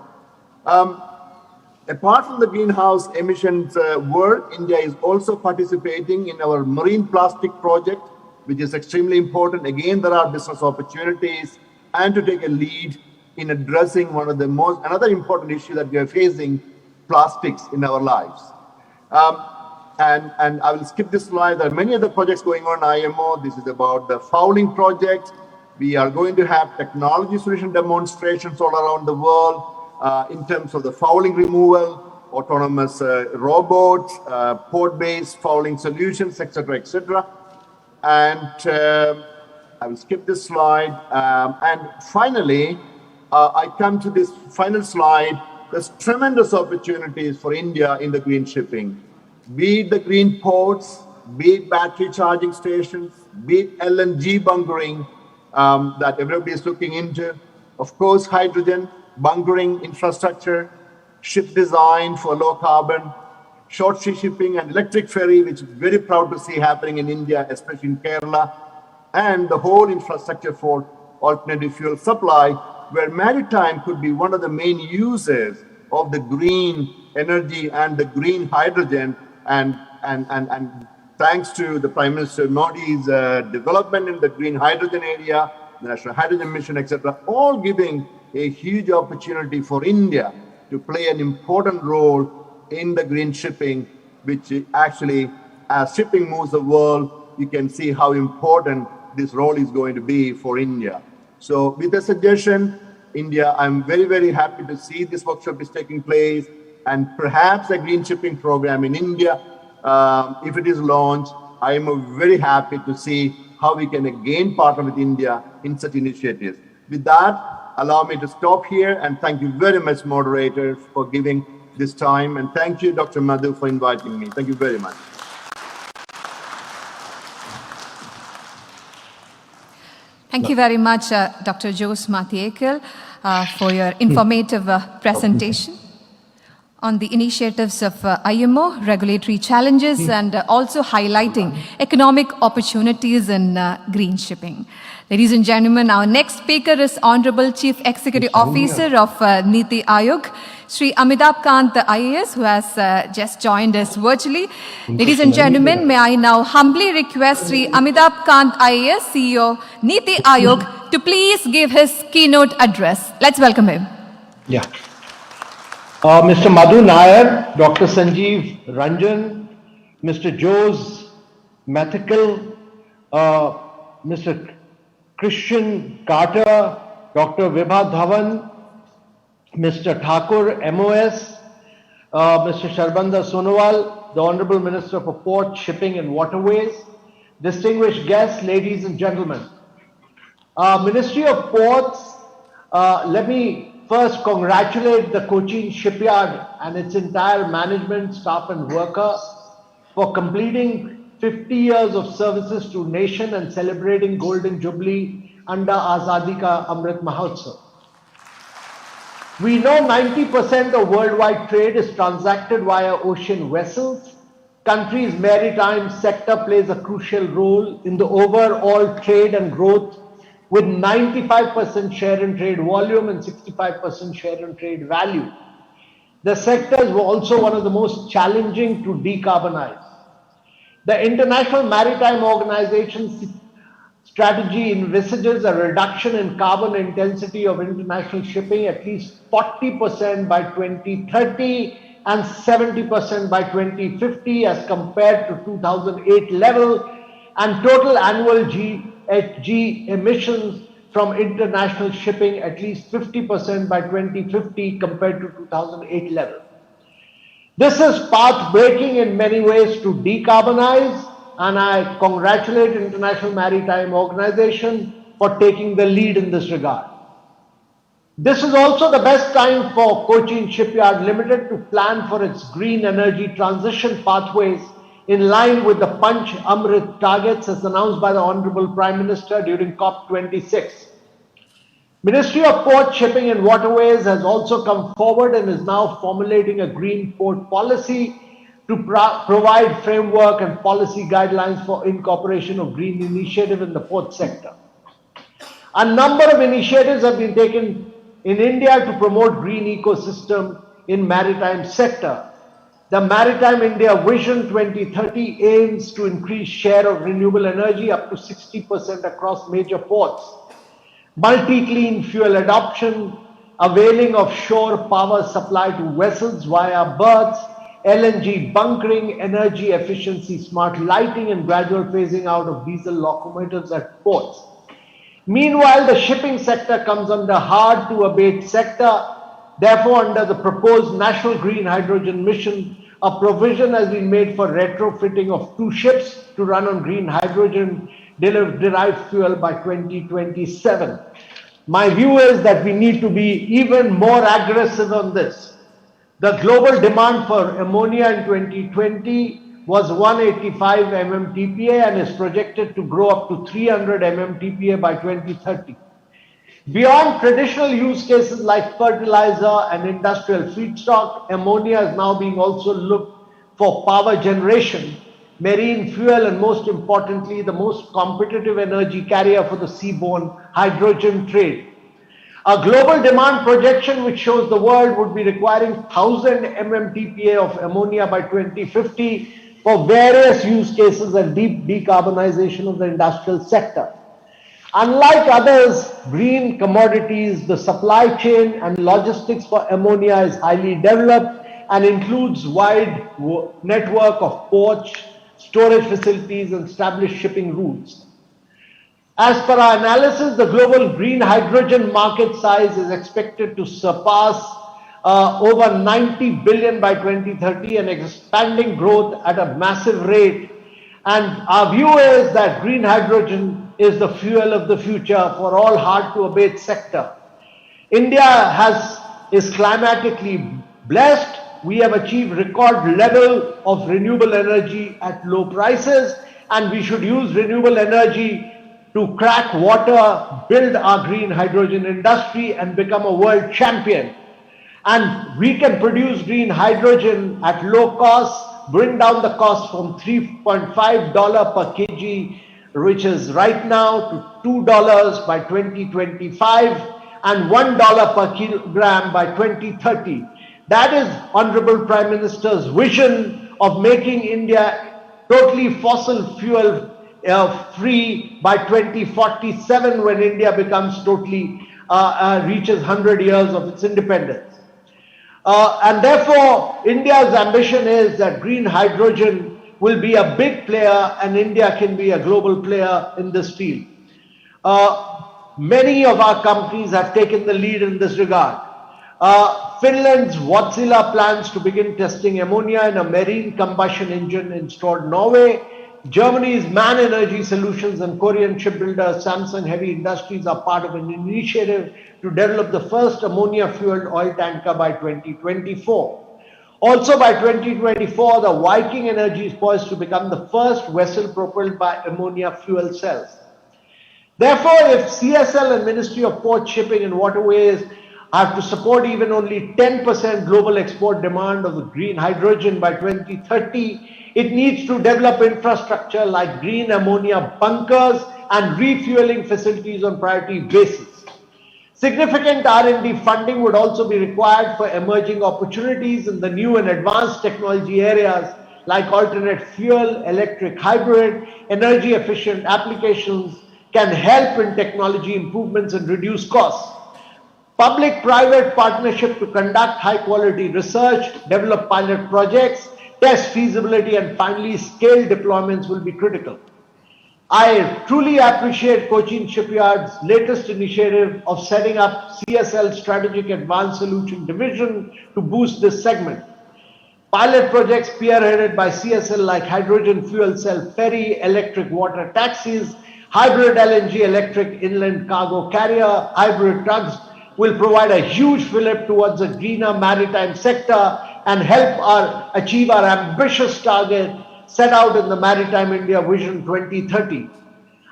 Apart from the greenhouse emissions work, India is also participating in our marine plastic project, which is extremely important. Again, there are business opportunities, and to take a lead in addressing one of the another important issue that we are facing, plastics in our lives. And I will skip this slide. There are many other projects going on in IMO. This is about the fouling project. We are going to have technology solution demonstrations all around the world in terms of the fouling removal, autonomous robots, port-based fouling solutions, etc., etc. And I will skip this slide. And finally, I come to this final slide. There's tremendous opportunities for India in the green shipping. Be it the green ports, be it battery charging stations, be it LNG bunkering that everybody is looking into. Of course, hydrogen, bunkering infrastructure, ship design for low carbon, short sea shipping and electric ferry, which is very proud to see happening in India, especially in Kerala, and the whole infrastructure for alternative fuel supply, where maritime could be one of the main users of the green energy and the green hydrogen. And thanks to the Prime Minister Modi's development in the green hydrogen area, the National Hydrogen Mission, etc., all giving a huge opportunity for India to play an important role in the green shipping, which actually, as shipping moves the world, you can see how important this role is going to be for India. So with the suggestion, India, I'm very, very happy to see this workshop is taking place, and perhaps a green shipping program in India, if it is launched, I am very happy to see how we can again partner with India in such initiatives. With that, allow me to stop here, and thank you very much, moderators, for giving this time, and thank you, Dr. Madhu, for inviting me. Thank you very much. Thank you very much, Dr. Jose Mathiekal, for your informative presentation on the initiatives of IMO, regulatory challenges, and also highlighting economic opportunities in green shipping. Ladies and gentlemen, our next speaker is Honorable Chief Executive Officer of Niti Aayog, Sri Amitabh Kant IAS, who has just joined us virtually. Ladies and gentlemen, may I now humbly request Sri Amitabh Kant IAS, CEO Niti Aayog, to please give his keynote address. Let's welcome him. Yeah. Mr. Madhu Nair, Dr. Sanjeev Ranjan, Mr. Jose Mathiekal, Mr. Christian Carter, Dr. Bibha Dhawan, Mr. Thakur MOS, Mr. Sharbanda Sonowal, the Honorable Minister for Port, Shipping and Waterways, distinguished guests, ladies and gentlemen. Ministry of Ports, let me first congratulate the Kochi shipyard and its entire management, staff and worker for completing 50 years of services to nation and celebrating Golden Jubilee under Azadi Ka Amrit Mahotsav. We know 90% of worldwide trade is transacted via ocean vessels. Countries' maritime sector plays a crucial role in the overall trade and growth, with 95% share in trade volume and 65% share in trade value. The sectors were also one of the most challenging to decarbonize. The International Maritime Organization's strategy envisages a reduction in carbon intensity of international shipping at least 40% by 2030 and 70% by 2050 as compared to 2008 level, and total annual GHG emissions from international shipping at least 50% by 2050 compared to 2008 level. This is path-breaking in many ways to decarbonize, and I congratulate International Maritime Organization for taking the lead in this regard. This is also the best time for Kochi Shipyard Limited to plan for its green energy transition pathways in line with the Panch Amrit targets as announced by the Honorable Prime Minister during COP26. Ministry of Port, Shipping and Waterways has also come forward and is now formulating a green port policy to provide framework and policy guidelines for incorporation of green initiative in the port sector. A number of initiatives have been taken in India to promote green ecosystem in maritime sector. The Maritime India Vision 2030 aims to increase share of renewable energy up to 60% across major ports. Multi-clean fuel adoption, availing of shore power supply to vessels via berths, LNG bunkering, energy efficiency, smart lighting, and gradual phasing out of diesel locomotives at ports. Meanwhile, the shipping sector comes under hard to abate sector. Therefore, under the proposed National Green Hydrogen Mission, a provision has been made for retrofitting of 2 ships to run on green hydrogen derived fuel by 2027. My view is that we need to be even more aggressive on this. The global demand for ammonia in 2020 was 185 MMTPA and is projected to grow up to 300 MMTPA by 2030. Beyond traditional use cases like fertilizer and industrial feedstock, ammonia is now being also looked for power generation, marine fuel, and most importantly, the most competitive energy carrier for the seaborne hydrogen trade. A global demand projection which shows the world would be requiring 1000 MMTPA of ammonia by 2050 for various use cases and deep decarbonization of the industrial sector. Unlike others, green commodities, the supply chain and logistics for ammonia is highly developed and includes wide network of ports, storage facilities, and established shipping routes. As per our analysis, the global green hydrogen market size is expected to surpass over 90 billion by 2030 and expanding growth at a massive rate. And our view is that green hydrogen is the fuel of the future for all hard to abate sector. India is climatically blessed. We have achieved record level of renewable energy at low prices, and we should use renewable energy to crack water, build our green hydrogen industry and become a world champion. And we can produce green hydrogen at low cost, bring down the cost from $3.5 per kg, which is right now, to $2 by 2025 and $1 per kilogram by 2030. That is Honorable Prime Minister's vision of making India totally fossil fuel free by 2047 when India becomes totally, reaches 100 years of its independence. And therefore, India's ambition is that green hydrogen will be a big player and India can be a global player in this field. Many of our companies have taken the lead in this regard. Finland's Wärtsilä plans to begin testing ammonia in a marine combustion engine installed in Norway. Germany's MAN Energy Solutions and Korean shipbuilder Samsung Heavy Industries are part of an initiative to develop the first ammonia-fueled oil tanker by 2024. Also by 2024, the Viking Energy is poised to become the first vessel propelled by ammonia fuel cells. Therefore, if CSL and Ministry of Port, Shipping and Waterways have to support even only 10% global export demand of the green hydrogen by 2030, it needs to develop infrastructure like green ammonia bunkers and refueling facilities on priority basis. Significant R&D funding would also be required for emerging opportunities in the new and advanced technology areas like alternate fuel, electric hybrid, energy efficient applications can help in technology improvements and reduce costs. Public-private partnership to conduct high-quality research, develop pilot projects, test feasibility, and finally scale deployments will be critical. I truly appreciate Kochi Shipyard's latest initiative of setting up CSL Strategic Advanced Solution Division to boost this segment. Pilot projects spearheaded by CSL like hydrogen fuel cell ferry, electric water taxis, hybrid LNG electric inland cargo carrier, hybrid trucks will provide a huge fillip towards a greener maritime sector and help achieve our ambitious target set out in the Maritime India Vision 2030.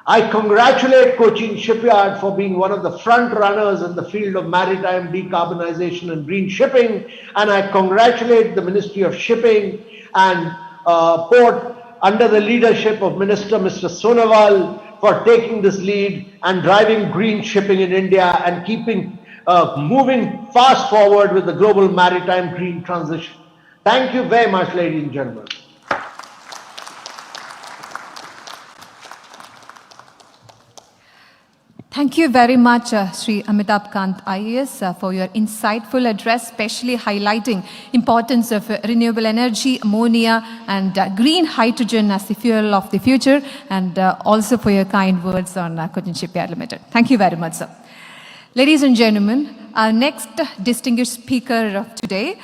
I congratulate Kochi Shipyard for being one of the front runners in the field of maritime decarbonization and green shipping, and I congratulate the Ministry of Shipping and Port under the leadership of Minister Mr. Sonowal for taking this lead and driving green shipping in India and keeping moving fast forward with the global maritime green transition. Thank you very much, ladies and gentlemen. Thank you very much, Sri Amitabh Kant IAS, for your insightful address, especially highlighting importance of renewable energy, ammonia, and green hydrogen as the fuel of the future, and also for your kind words on Kochi Shipyard Limited. Thank you very much, sir. Ladies and gentlemen, our next distinguished speaker of today,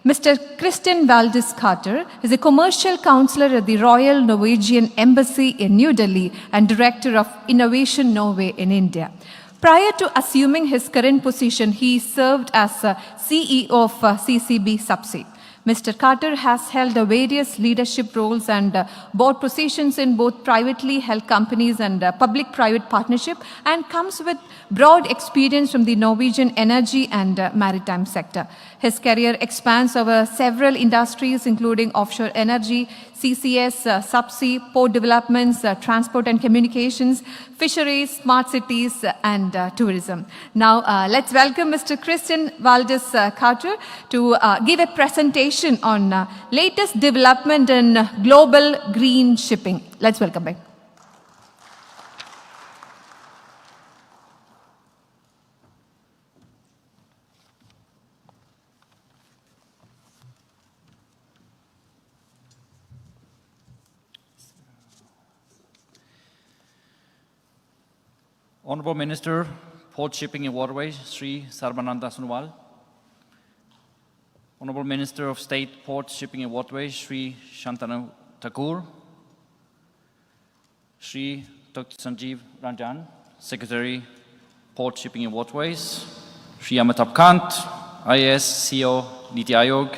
Mr. Christian Valdis Carter is a commercial counselor at the Royal Norwegian Embassy in New Delhi and director of Innovation Norway in India. Prior to assuming his current position, he served as CEO of CCB Subsea. Mr. Carter has held various leadership roles and board positions in both privately held companies and public-private partnership, and comes with broad experience from the Norwegian energy and maritime sector. His career expands over several industries, including offshore energy, CCS, subsea, port developments, transport and communications, fisheries, smart cities, and tourism. Now, let's welcome Mr. Christian Valdis Carter to give a presentation on latest development in global green shipping. Let's welcome him. Honorable Minister, Port Shipping and Waterways, Sri Sarbananda Sonowal. Honorable Minister of State, Port Shipping and Waterways, Sri Shantanu Thakur. Sri Dr. Sanjeev Ranjan, Secretary, Port Shipping and Waterways. Sri Amitabh Kant, IAS, CEO, Niti Aayog.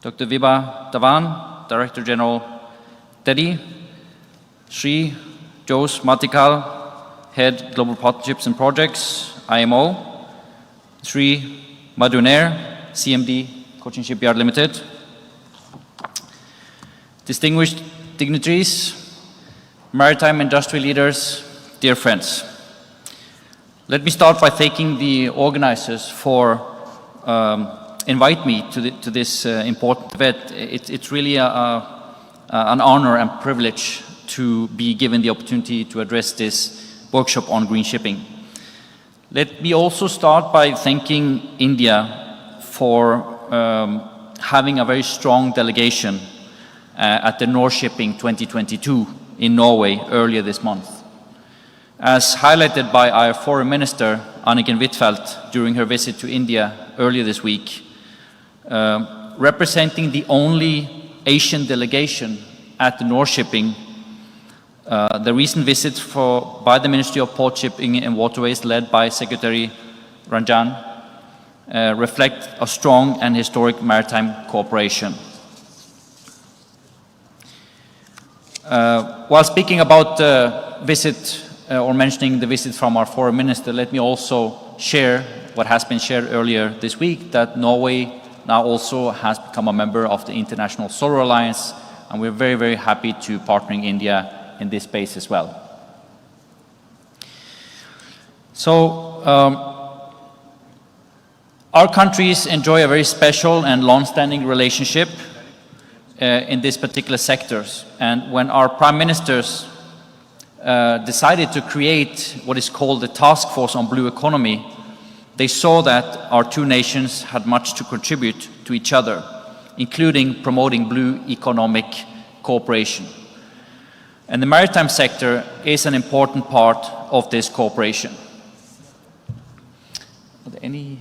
Dr. Bibha Dhawan, Director General, Delhi. Sri Jose Matikal, Head Global Partnerships and Projects, IMO. Sri Madhu Nair, CMD, Kochi Shipyard Limited. Distinguished dignitaries, maritime industry leaders, dear friends. Let me start by thanking the organizers for inviting me to this important event. It's really an honor and privilege to be given the opportunity to address this workshop on green shipping. Let me also start by thanking India for having a very strong delegation at the North Shipping 2022 in Norway earlier this month. As highlighted by our Foreign Minister, Anniken Huitfeldt, during her visit to India earlier this week, representing the only Asian delegation at the North Shipping, the recent visit by the Ministry of Port Shipping and Waterways, led by Secretary Ranjan, reflect a strong and historic maritime cooperation. While speaking about the visit or mentioning the visit from our foreign minister, let me also share what has been shared earlier this week, that Norway now also has become a member of the International Solar Alliance, and we're very, very happy to partnering India in this space as well. So, our countries enjoy a very special and long-standing relationship in these particular sectors. And when our prime ministers decided to create what is called the Task Force on Blue Economy, they saw that our two nations had much to contribute to each other, including promoting blue economic cooperation. And the maritime sector is an important part of this cooperation. Are there any?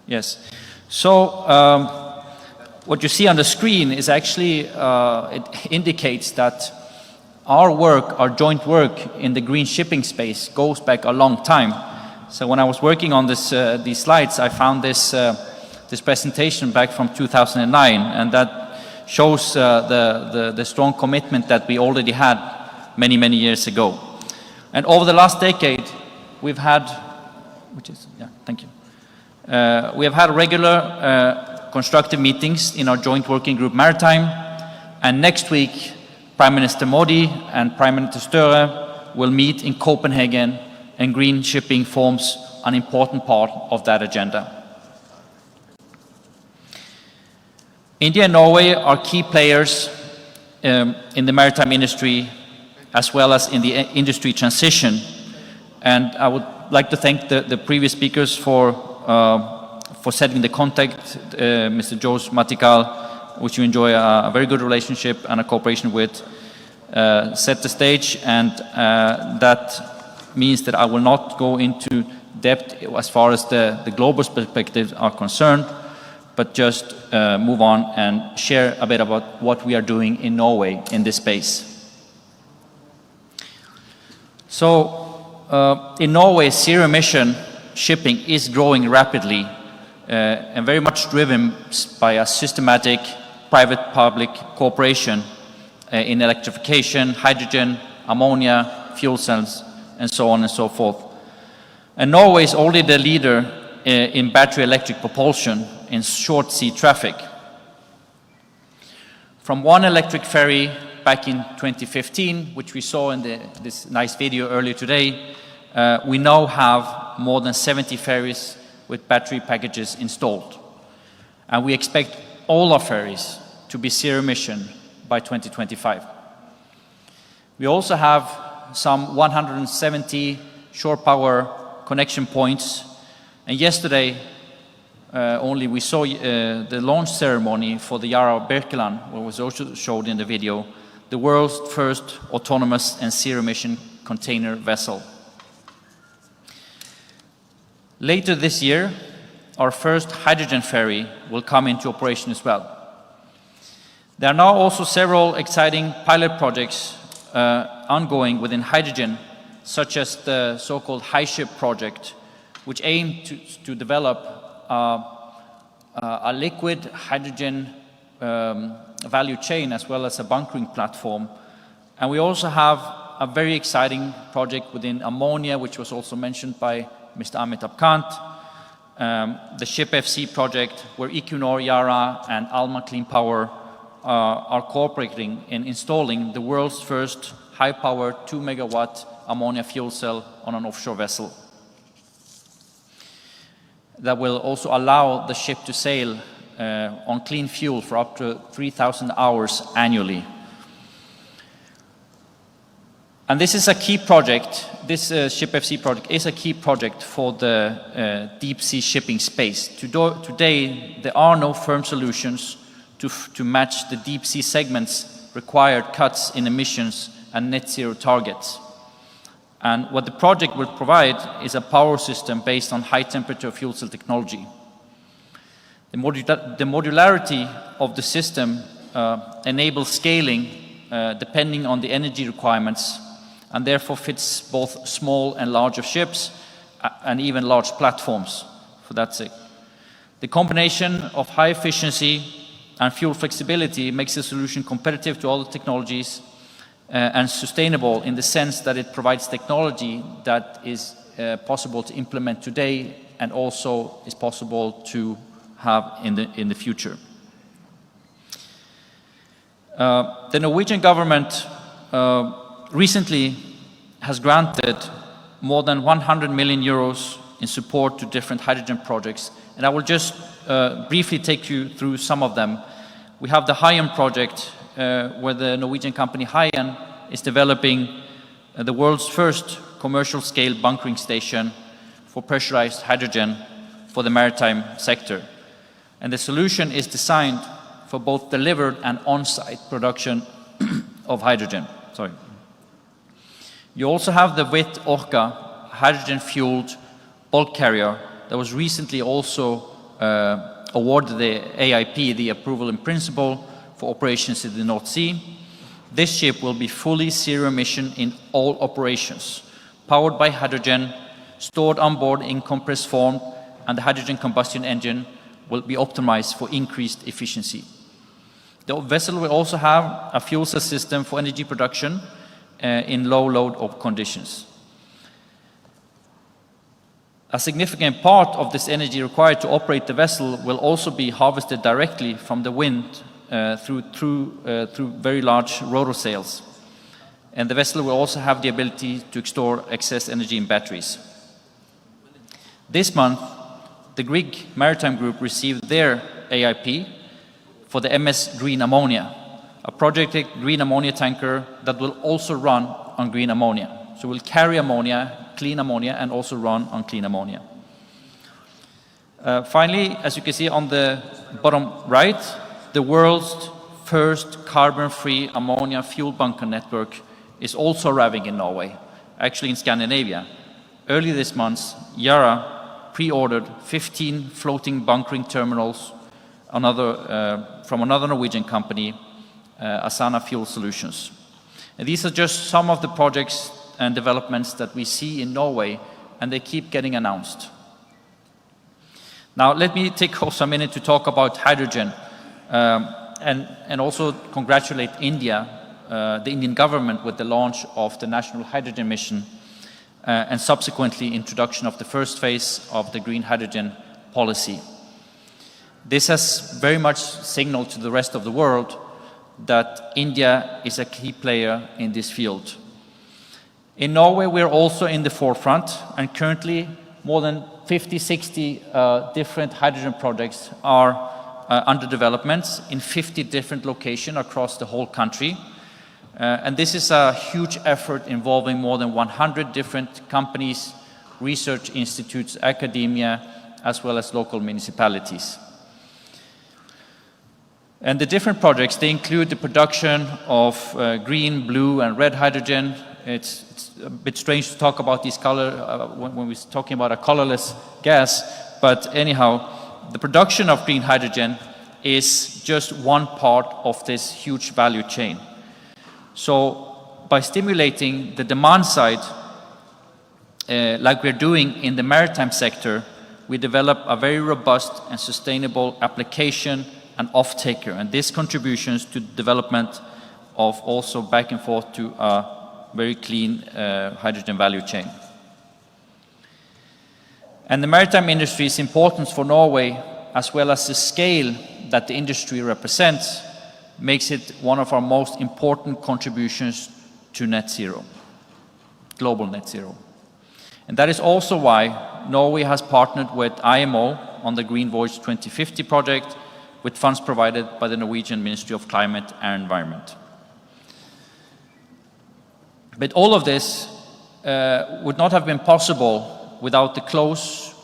Yes. So, what you see on the screen is actually, it indicates that our work, our joint work in the green shipping space goes back a long time. So when I was working on this, these slides, I found this, this presentation back from 2009, and that shows the strong commitment that we already had many, many years ago. And over the last decade, we've had, thank you. We have had regular constructive meetings in our joint working group Maritime, and next week Prime Minister Modi and Prime Minister Støre will meet in Copenhagen, and green shipping forms an important part of that agenda. India and Norway are key players in the maritime industry as well as in the industry transition, and I would like to thank the previous speakers for setting the contact, Mr. George Matikal, which you enjoy a very good relationship and a cooperation with, set the stage, and that means that I will not go into depth as far as the global perspectives are concerned, but just move on and share a bit about what we are doing in Norway in this space. So, in Norway, zero-emission shipping is growing rapidly and very much driven by a systematic private-public cooperation in electrification, hydrogen, ammonia, fuel cells, and so on and so forth. And Norway is already the leader in battery electric propulsion in short sea traffic. From one electric ferry back in 2015, which we saw in this nice video earlier today, we now have more than 70 ferries with battery packages installed. And we expect all our ferries to be zero emission by 2025. We also have some 170 shore power connection points. And yesterday, only we saw the launch ceremony for the Yara Birkeland, what was also showed in the video, the world's first autonomous and zero-emission container vessel. Later this year, our first hydrogen ferry will come into operation as well. There are now also several exciting pilot projects ongoing within hydrogen, such as the so-called HyShip project, which aim to develop a liquid hydrogen value chain as well as a bunkering platform. And we also have a very exciting project within ammonia, which was also mentioned by Mr. Amitabh Kant, the Ship FC project, where Equinor, Yara, and Alma Clean Power are cooperating in installing the world's first high-power 2-megawatt ammonia fuel cell on an offshore vessel. That will also allow the ship to sail on clean fuel for up to 3,000 hours annually. And this is a key project, this Ship FC project is a key project for the deep sea shipping space. Today, there are no firm solutions to match the deep sea segment's required cuts in emissions and net zero targets. And what the project will provide is a power system based on high temperature fuel cell technology. The modularity of the system enables scaling depending on the energy requirements, and therefore fits both small and larger ships, and even large platforms for that sake. The combination of high efficiency and fuel flexibility makes the solution competitive to other technologies and sustainable in the sense that it provides technology that is possible to implement today and also is possible to have in the future. The Norwegian government recently has granted more than 100 million euros in support to different hydrogen projects, and I will just briefly take you through some of them. We have the Hyen project, where the Norwegian company Hyen is developing the world's first commercial-scale bunkering station for pressurized hydrogen for the maritime sector. And the solution is designed for both delivered and on-site production of hydrogen. Sorry. You also have the WIT Orca hydrogen-fueled bulk carrier that was recently also awarded the AIP, the Approval in Principle, for operations in the North Sea. This ship will be fully zero-emission in all operations, powered by hydrogen, stored on board in compressed form, and the hydrogen combustion engine will be optimized for increased efficiency. The vessel will also have a fuel cell system for energy production in low load conditions. A significant part of this energy required to operate the vessel will also be harvested directly from the wind through very large rotor sails. And the vessel will also have the ability to store excess energy in batteries. This month, the Greek Maritime Group received their AIP for the MS Green Ammonia, a projected green ammonia tanker that will also run on green ammonia. So we'll carry ammonia, clean ammonia, and also run on clean ammonia. Finally, as you can see on the bottom right, the world's first carbon-free ammonia fuel bunker network is also arriving in Norway, actually in Scandinavia. Early this month, Yara pre-ordered 15 floating bunkering terminals from another Norwegian company, Asana Fuel Solutions. And these are just some of the projects and developments that we see in Norway, and they keep getting announced. Now, let me take also a minute to talk about hydrogen, and also congratulate India, the Indian government, with the launch of the National Hydrogen Mission, and subsequently introduction of the first phase of the green hydrogen policy. This has very much signaled to the rest of the world that India is a key player in this field. In Norway, we are also in the forefront, and currently more than 50, 60 different hydrogen projects are under development in 50 different locations across the whole country. And this is a huge effort involving more than 100 different companies, research institutes, academia, as well as local municipalities. And the different projects, they include the production of green, blue, and red hydrogen. It's a bit strange to talk about these color when we're talking about a colorless gas, but anyhow, the production of green hydrogen is just one part of this huge value chain. So by stimulating the demand side, like we're doing in the maritime sector, we develop a very robust and sustainable application and off-taker, and this contributions to development of also back and forth to a very clean hydrogen value chain. And the maritime industry's importance for Norway, as well as the scale that the industry represents, makes it one of our most important contributions to net zero, global net zero. And that is also why Norway has partnered with IMO on the Green Voyage 2050 project, with funds provided by the Norwegian Ministry of Climate and Environment. But all of this would not have been possible without the close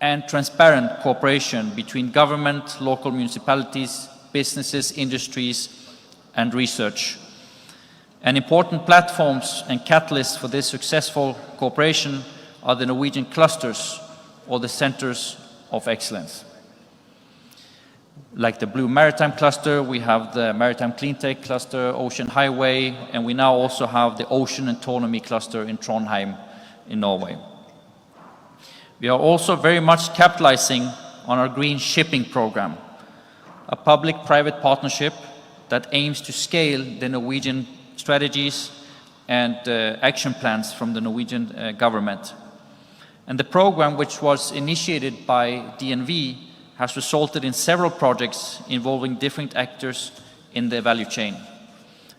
and transparent cooperation between government, local municipalities, businesses, industries, and research. And important platforms and catalysts for this successful cooperation are the Norwegian clusters, or the centers of excellence. Like the Blue Maritime Cluster, we have the Maritime Cleantech Cluster, Ocean Highway, and we now also have the Ocean Autonomy Cluster in Trondheim in Norway. We are also very much capitalizing on our green shipping program, a public-private partnership that aims to scale the Norwegian strategies and action plans from the Norwegian government. And the program, which was initiated by DNV, has resulted in several projects involving different actors in the value chain.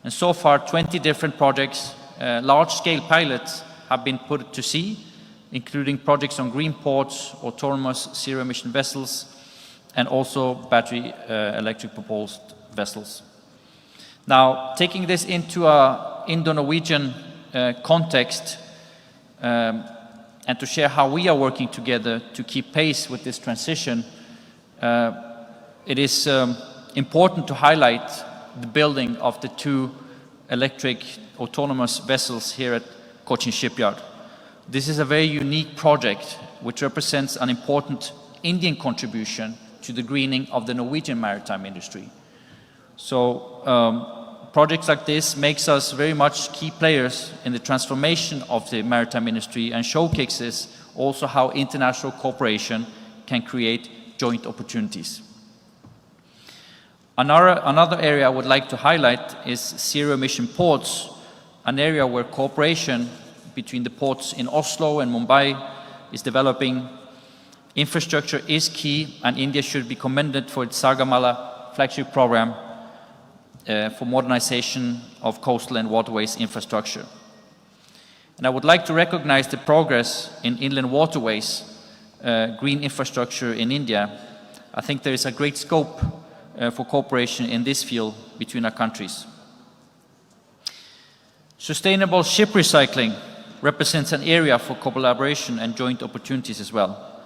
And so far, 20 different projects, large-scale pilots, have been put to sea, including projects on green ports, autonomous zero-emission vessels, and also battery electric propulsed vessels. Now, taking this into an Indo-Norwegian context, and to share how we are working together to keep pace with this transition, it is important to highlight the building of the 2 electric autonomous vessels here at Kochi shipyard. This is a very unique project which represents an important Indian contribution to the greening of the Norwegian maritime industry. So projects like this makes us very much key players in the transformation of the maritime industry and showcases also how international cooperation can create joint opportunities. Another area I would like to highlight is zero-emission ports, an area where cooperation between the ports in Oslo and Mumbai is developing. Infrastructure is key, and India should be commended for its Sagamala flagship program for modernization of coastal and waterways infrastructure. And I would like to recognize the progress in inland waterways, green infrastructure in India. I think there is a great scope for cooperation in this field between our countries. Sustainable ship recycling represents an area for collaboration and joint opportunities as well.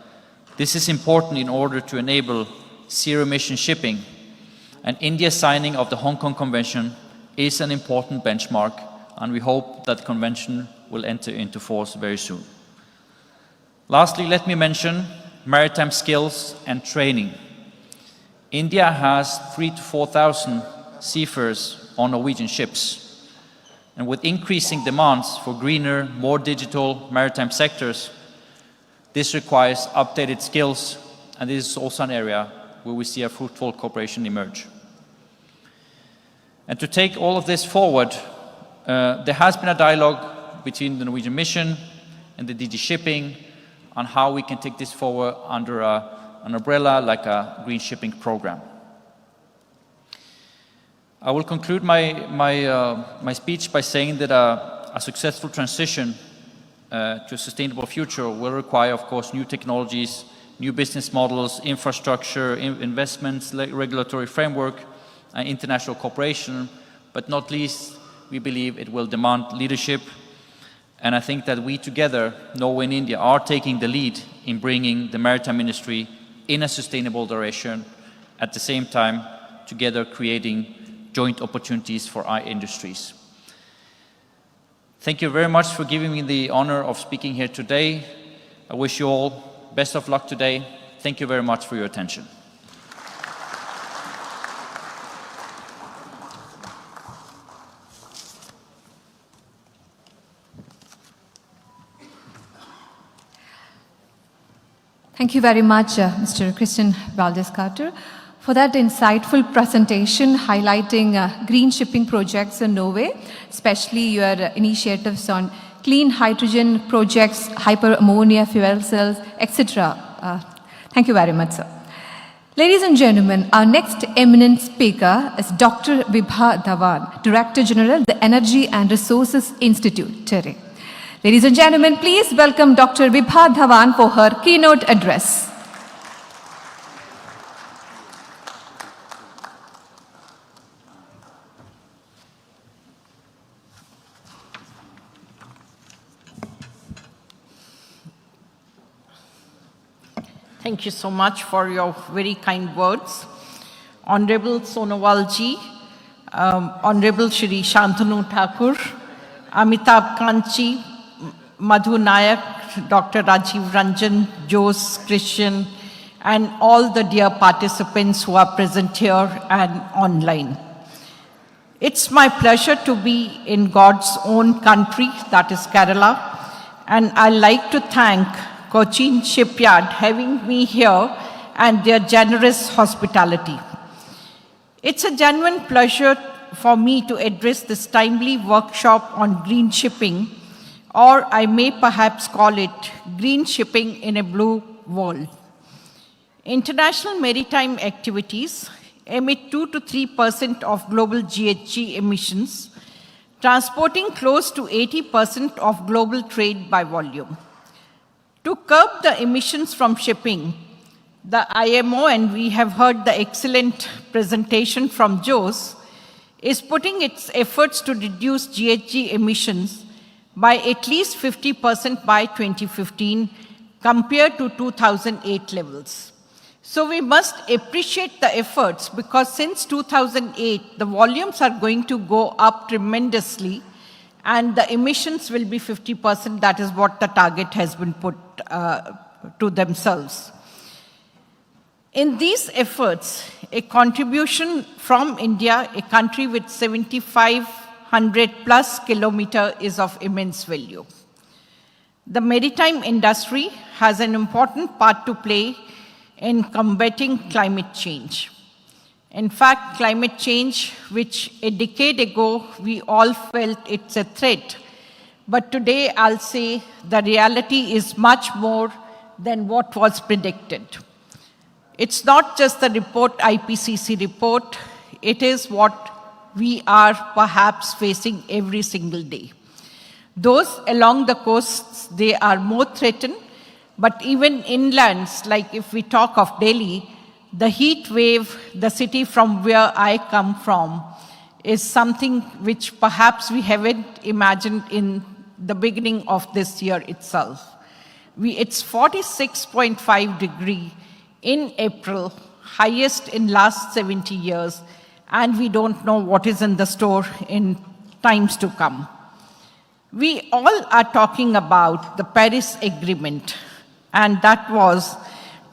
This is important in order to enable zero-emission shipping, and India's signing of the Hong Kong Convention is an important benchmark, and we hope that the convention will enter into force very soon. Lastly, let me mention maritime skills and training. India has 3,000 to 4,000 seafarers on Norwegian ships. And with increasing demands for greener, more digital maritime sectors, this requires updated skills, and this is also an area where we see a fruitful cooperation emerge. And to take all of this forward, there has been a dialogue between the Norwegian Mission and the DG Shipping on how we can take this forward under an umbrella like a green shipping program. I will conclude my speech by saying that a successful transition to a sustainable future will require, of course, new technologies, new business models, infrastructure, investments, regulatory framework, and international cooperation. But not least, we believe it will demand leadership. And I think that we together, Norway and India, are taking the lead in bringing the maritime industry in a sustainable direction, at the same time, together creating joint opportunities for our industries. Thank you very much for giving me the honor of speaking here today. I wish you all best of luck today. Thank you very much for your attention. Thank you very much, Mr. Christian Valdez-Carter, for that insightful presentation highlighting green shipping projects in Norway, especially your initiatives on clean hydrogen projects, hyper-ammonia fuel cells, etc. Thank you very much, sir. Ladies and gentlemen, our next eminent speaker is Dr. Bibha Dhawan, Director General, the Energy and Resources Institute, Tere. Ladies and gentlemen, please welcome Dr. Bibha Dhawan for her keynote address. Thank you so much for your very kind words. Honorable Sonowal ji, Honorable Shri Shantanu Thakur, Amitabh Kanchi, Madhu Nayak, Dr. Rajiv Ranjan, Jose, Christian, and all the dear participants who are present here and online. It's my pleasure to be in God's own country, that is Kerala, and I like to thank Kochi shipyard having me here and their generous hospitality. It's a genuine pleasure for me to address this timely workshop on green shipping, or I may perhaps call it green shipping in a blue world. International maritime activities emit 2 to 3% of global GHG emissions, transporting close to 80% of global trade by volume. To curb the emissions from shipping, the IMO, and we have heard the excellent presentation from Jose, is putting its efforts to reduce GHG emissions by at least 50% by 2015 compared to 2008 levels. So we must appreciate the efforts, because since 2008, the volumes are going to go up tremendously and the emissions will be 50%. That is what the target has been put to themselves. In these efforts, a contribution from India, a country with 7,500 plus kilometers, is of immense value. The maritime industry has an important part to play in combating climate change. In fact, climate change, which a decade ago we all felt it's a threat, but today I'll say the reality is much more than what was predicted. It's not just the report, IPCC report, it is what we are perhaps facing every single day. Those along the coasts, they are more threatened, but even inlands, like if we talk of Delhi, the heat wave, the city from where I come from, is something which perhaps we haven't imagined in the beginning of this year itself. It's 46.5 degrees in April, highest in last 70 years, and we don't know what is in the store in times to come. We all are talking about the Paris Agreement, and that was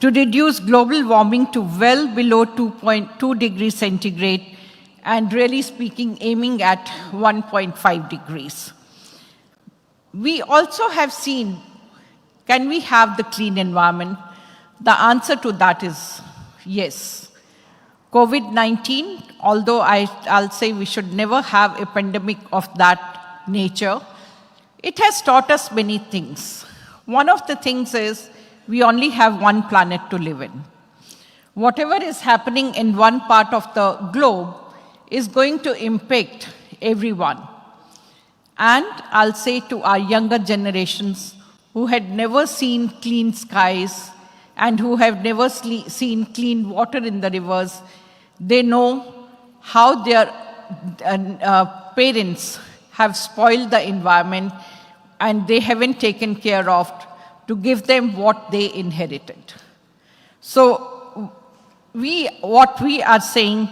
to reduce global warming to well below 2.2 degrees centigrade, and really speaking, aiming at 1.5 degrees. We also have seen, can we have the clean environment? The answer to that is yes. COVID-19, although I'll say we should never have a pandemic of that nature, it has taught us many things. One of the things is we only have one planet to live in. Whatever is happening in one part of the globe is going to impact everyone. And I'll say to our younger generations who had never seen clean skies and who have never seen clean water in the rivers, they know how their parents have spoiled the environment and they haven't taken care of to give them what they inherited. So what we are saying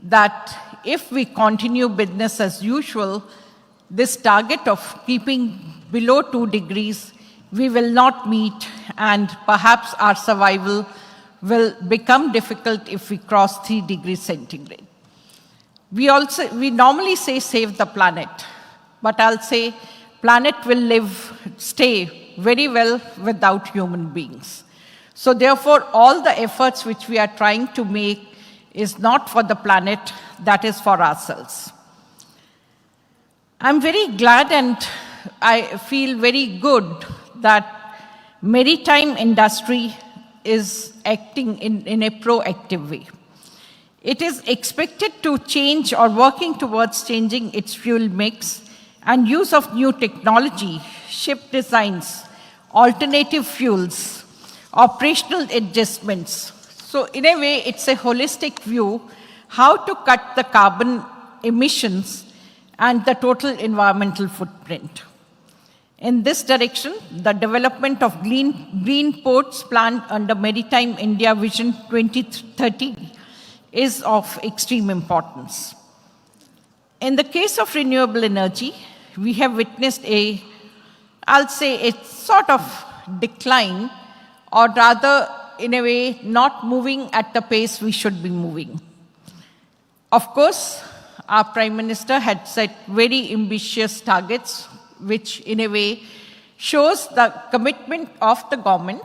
that if we continue business as usual, this target of keeping below 2 degrees, we will not meet, and perhaps our survival will become difficult if we cross 3 degrees centigrade. We normally say save the planet, but I'll say planet will stay very well without human beings. So therefore, all the efforts which we are trying to make is not for the planet, that is for ourselves. I'm very glad and I feel very good that maritime industry is acting in a proactive way. It is expected to change or working towards changing its fuel mix and use of new technology, ship designs, alternative fuels, operational adjustments. So in a way, it's a holistic view how to cut the carbon emissions and the total environmental footprint. In this direction, the development of green ports planned under Maritime India Vision 2030 is of extreme importance. In the case of renewable energy, we have witnessed I'll say a sort of decline, or rather, in a way, not moving at the pace we should be moving. Of course, our Prime Minister had set very ambitious targets, which in a way shows the commitment of the government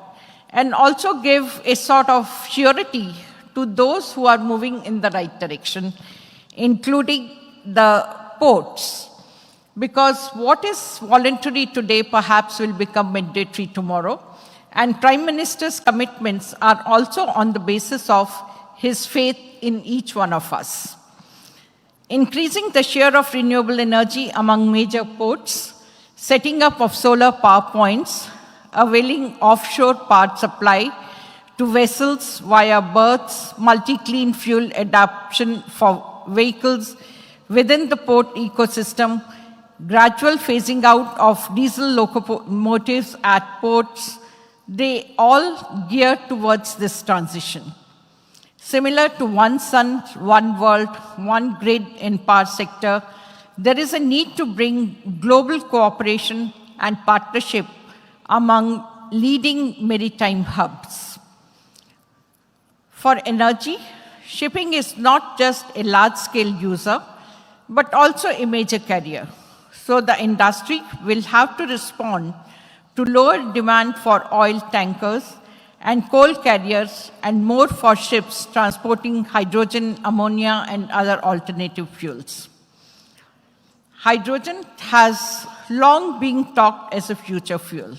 and also give a sort of surety to those who are moving in the right direction, including the ports. Because what is voluntary today perhaps will become mandatory tomorrow. And Prime Minister's commitments are also on the basis of his faith in each one of us. Increasing the share of renewable energy among major ports, setting up of solar power points, availing offshore power supply to vessels via berths, multi-clean fuel adoption for vehicles within the port ecosystem, gradual phasing out of diesel locomotives at ports, they all gear towards this transition. Similar to one sun, one world, one grid in power sector, there is a need to bring global cooperation and partnership among leading maritime hubs. For energy, shipping is not just a large-scale user, but also a major carrier. So the industry will have to respond to lower demand for oil tankers and coal carriers and more for ships transporting hydrogen, ammonia, and other alternative fuels. Hydrogen has long been talked as a future fuel,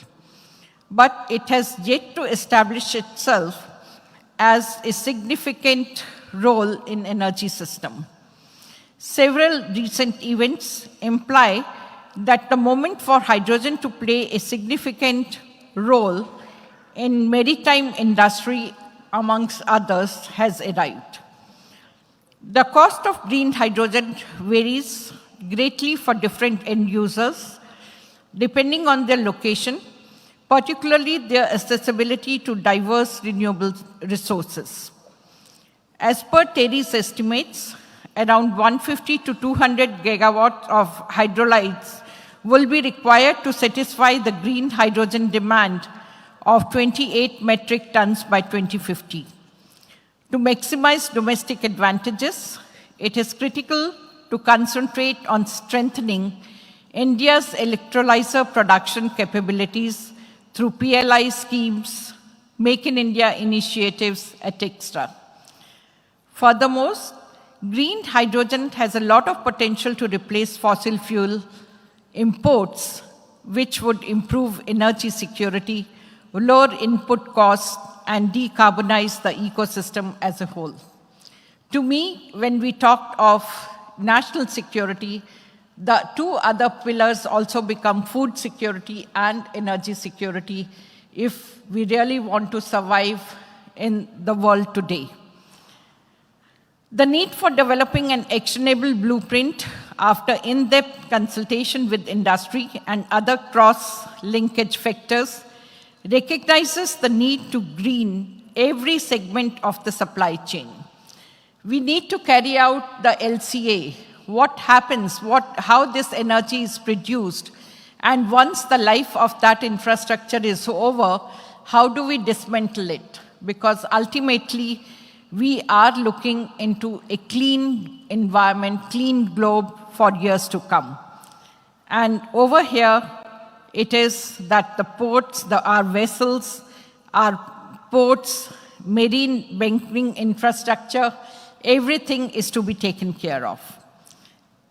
but it has yet to establish itself as a significant role in energy system. Several recent events imply that the moment for hydrogen to play a significant role in maritime industry, amongst others, has arrived. The cost of green hydrogen varies greatly for different end users, depending on their location, particularly their accessibility to diverse renewable resources. As per TERI's estimates, around 150 to 200 gigawatts of hydrolytes will be required to satisfy the green hydrogen demand of 28 metric tons by 2050. To maximize domestic advantages, it is critical to concentrate on strengthening India's electrolyzer production capabilities through PLI schemes, Make in India initiatives, etc. Furthermore, green hydrogen has a lot of potential to replace fossil fuel imports, which would improve energy security, lower input costs, and decarbonize the ecosystem as a whole. To me, when we talk of national security, the two other pillars also become food security and energy security if we really want to survive in the world today. The need for developing an actionable blueprint after in-depth consultation with industry and other cross-linkage factors recognizes the need to green every segment of the supply chain. We need to carry out the LCA, what happens, how this energy is produced, and once the life of that infrastructure is over, how do we dismantle it? Because ultimately, we are looking into a clean environment, clean globe for years to come. And over here, it is that the ports, our vessels, our ports, marine banking infrastructure, everything is to be taken care of.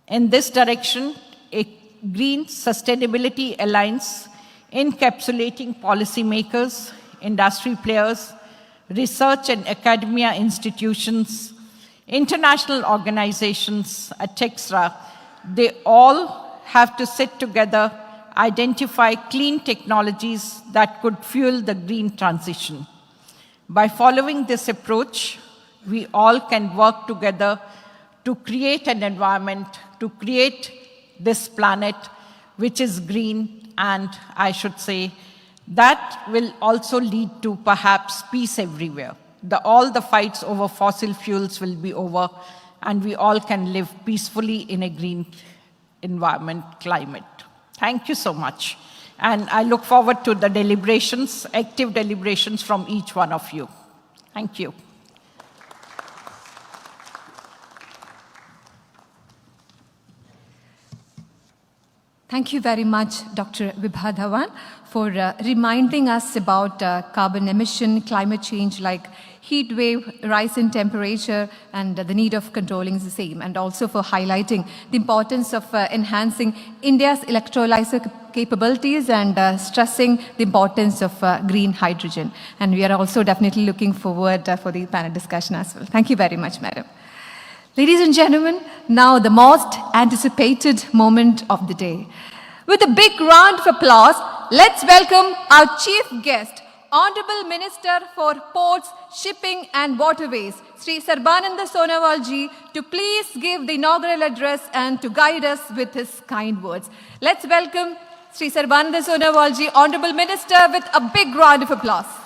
In this direction, a Green Sustainability Alliance encapsulating policymakers, industry players, research and academia institutions, international organizations, etc., they all have to sit together, identify clean technologies that could fuel the green transition. By following this approach, we all can work together to create an environment, to create this planet which is green, and I should say, that will also lead to perhaps peace everywhere. All the fights over fossil fuels will be over, and we all can live peacefully in a green environment, climate. Thank you so much. And I look forward to the deliberations, active deliberations from each one of you. Thank you. Thank you very much, Dr. Bibha Dhawan, for reminding us about carbon emission, climate change like heat wave, rise in temperature, and the need of controlling the same, and also for highlighting the importance of enhancing India's electrolyzer capabilities and stressing the importance of green hydrogen. And we are also definitely looking forward for the panel discussion as well. Thank you very much, Madam. Ladies and gentlemen, now the most anticipated moment of the day. With a big round of applause, let's welcome our chief guest, Honorable Minister for Ports, Shipping and Waterways, Sri Sarbananda Sonowal ji, to please give the inaugural address and to guide us with his kind words. Let's welcome Sri Sarbananda Sonowal ji, Honorable Minister, with a big round of applause.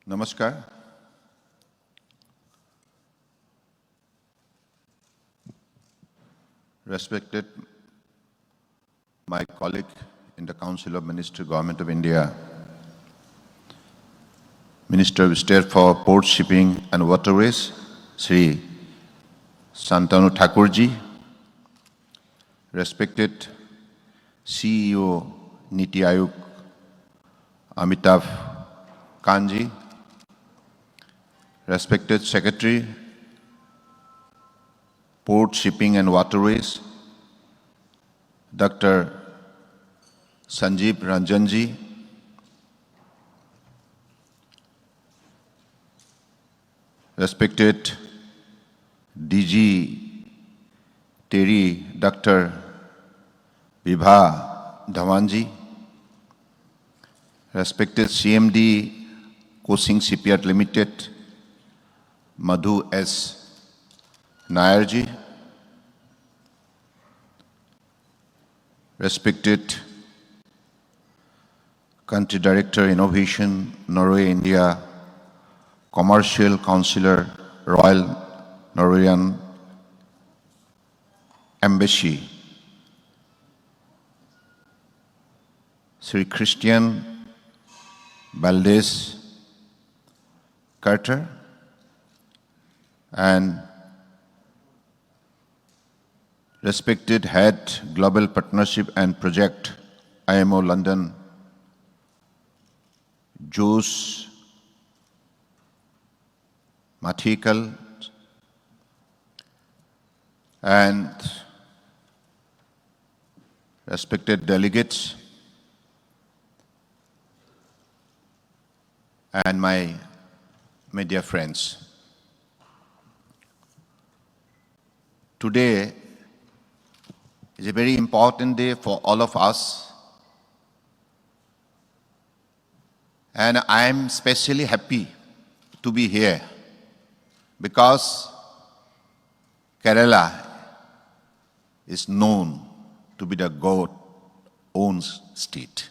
Namaskar. Respected my colleague in the Council of Ministers, Government of India, Minister of State for Ports, Shipping and Waterways, Sri Shantanu Thakurji, respected CEO Niti Aayog Amitabh Kanji, respected Secretary, Port, Shipping and Waterways, Dr. Sanjeev Ranjanji, respected DG Terry, Dr. Bibha Dhawanji, respected CMD Kochi Shipyard Limited, Madhu S. Nayarji, respected Country Director Innovation, Norway, India, Commercial Councillor, Royal Norwegian Embassy, Sri Christian Valdez Carter, and respected Head Global Partnership and Project, IMO London, Jose Mathikal, and respected delegates, and my media friends. Today is a very important day for all of us, and I am especially happy to be here because Kerala is known to be the God-owned state.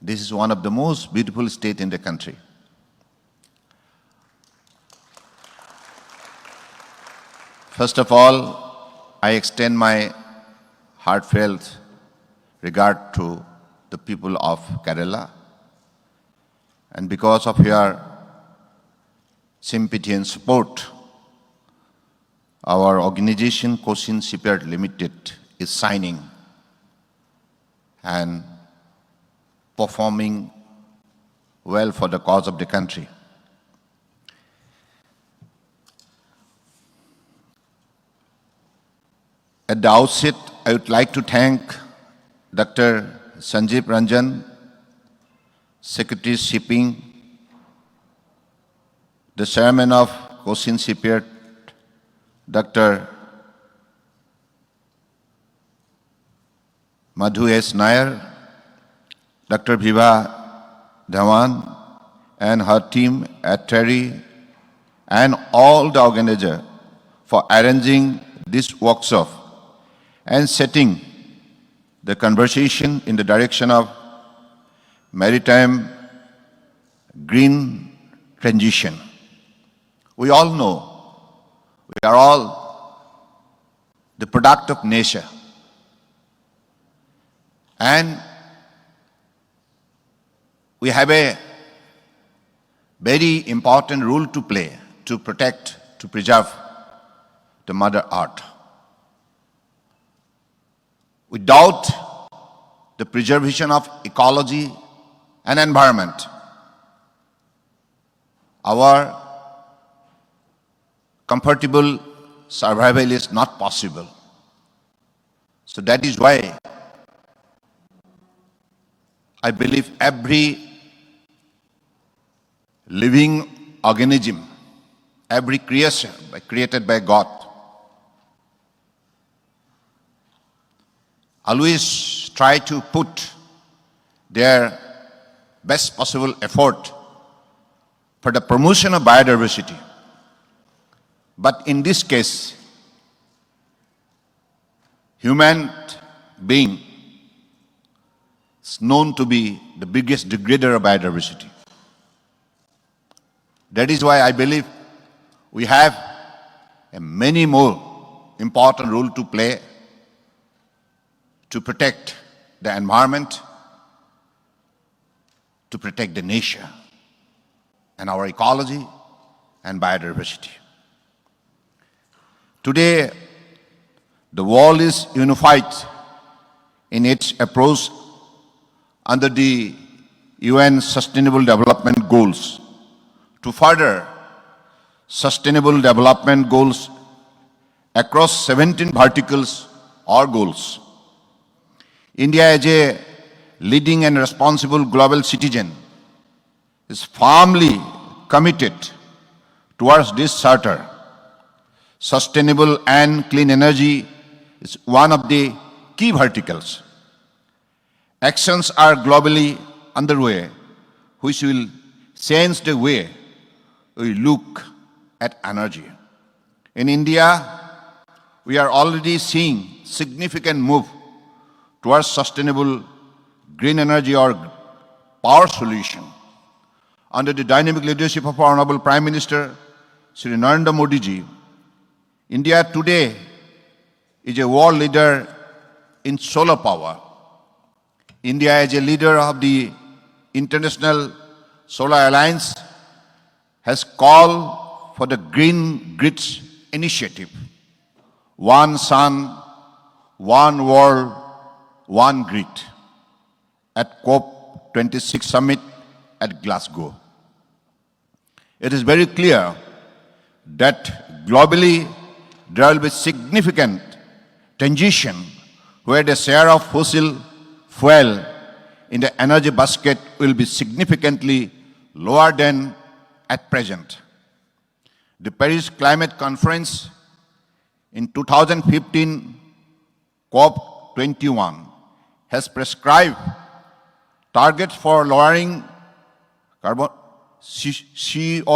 This is one of the most beautiful states in the country. First of all, I extend my heartfelt regard to the people of Kerala, and because of your sympathy and support, our organization, Kochi Shipyard Limited, is signing and performing well for the cause of the country. At the outset, I would like to thank Dr. Sanjeev Ranjan, Secretary Shipping, the chairman of Kochi Shipyard, Dr. Madhu S. Nair, Dr. Bibha, Dhawan, and her team at Terry, and all the organizers for arranging this workshop and setting the conversation in the direction of maritime green transition. We all know we are all the product of nature. And we have a very important role to play to protect, to preserve the Mother Earth. Without the preservation of ecology and environment, our comfortable survival is not possible. So that is why I believe every living organism, every creation created by God, always try to put their best possible effort for the promotion of biodiversity. But in this case, human being is known to be the biggest degrader of biodiversity. That is why I believe we have a many more important role to play to protect the environment, to protect the nature and our ecology and biodiversity. Today, the world is unified in its approach under the UN Sustainable Development Goals to further sustainable development goals across 17 verticals or goals. India, as a leading and responsible global citizen, is firmly committed towards this charter. Sustainable and clean energy is one of the key verticals. Actions are globally underway, which will change the way we look at energy. In India, we are already seeing significant move towards sustainable green energy or power solution. Under the dynamic leadership of our Honorable Prime Minister, Shri Narendra Modi ji, India today is a world leader in solar power. India, as a leader of the International Solar Alliance, has called for the Green Grids Initiative. One sun, one world, one grid at COP26 summit at Glasgow. It is very clear that globally there will be significant transition where the share of fossil fuel in the energy basket will be significantly lower than at present. The Paris Climate Conference in 2015, COP21, has prescribed targets for lowering carbon CO2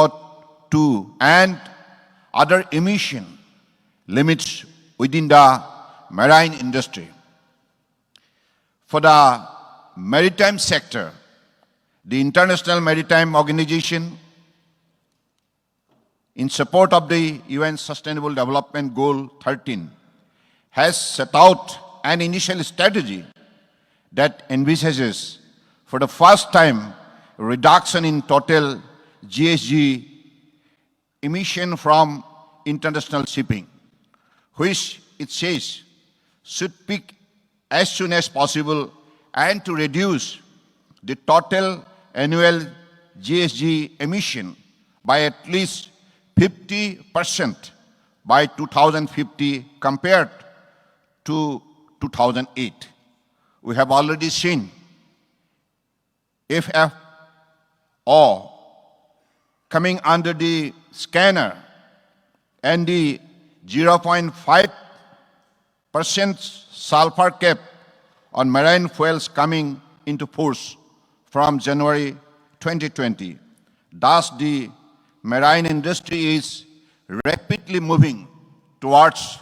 and other emission limits within the marine industry. For the maritime sector, the International Maritime Organization, in support of the UN Sustainable Development Goal 13, has set out an initial strategy that envisages, for the first time, a reduction in total GHG emission from international shipping, which it says should peak as soon as possible, and to reduce the total annual GHG emission by at least 50% by 2050 compared to 2008. We have already seen FAO coming under the scanner and the 0.5% sulfur cap on marine fuels coming into force from January 2020. Thus, the marine industry is rapidly moving towards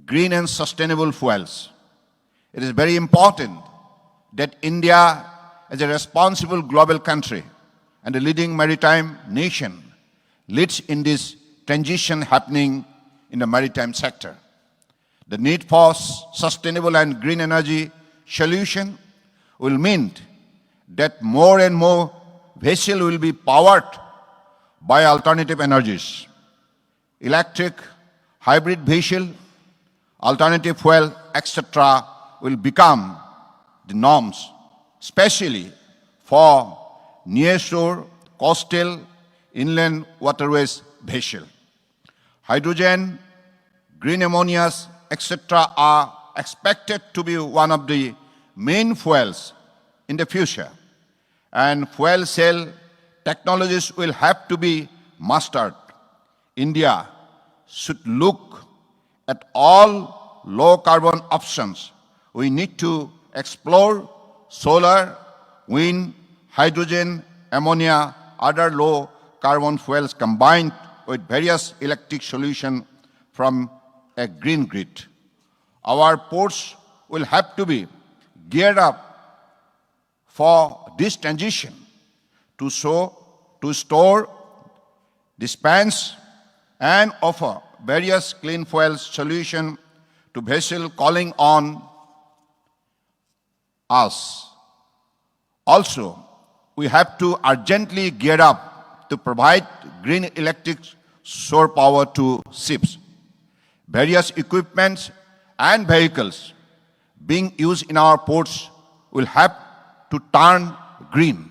green and sustainable fuels. It is very important that India, as a responsible global country and a leading maritime nation, leads in this transition happening in the maritime sector. The need for sustainable and green energy solution will mean that more and more vessels will be powered by alternative energies. Electric, hybrid vehicle, alternative fuel, etc. will become the norms, especially for near-shore, coastal, inland waterways vessels. Hydrogen, green ammonias, etc. are expected to be one of the main fuels in the future. And fuel cell technologies will have to be mastered. India should look at all low-carbon options. We need to explore solar, wind, hydrogen, ammonia, other low-carbon fuels combined with various electric solutions from a green grid. Our ports will have to be geared up for this transition to store, dispense, and offer various clean fuel solutions to vessels calling on us. Also, we have to urgently gear up to provide green electric shore power to ships. Various equipments and vehicles being used in our ports will have to turn green.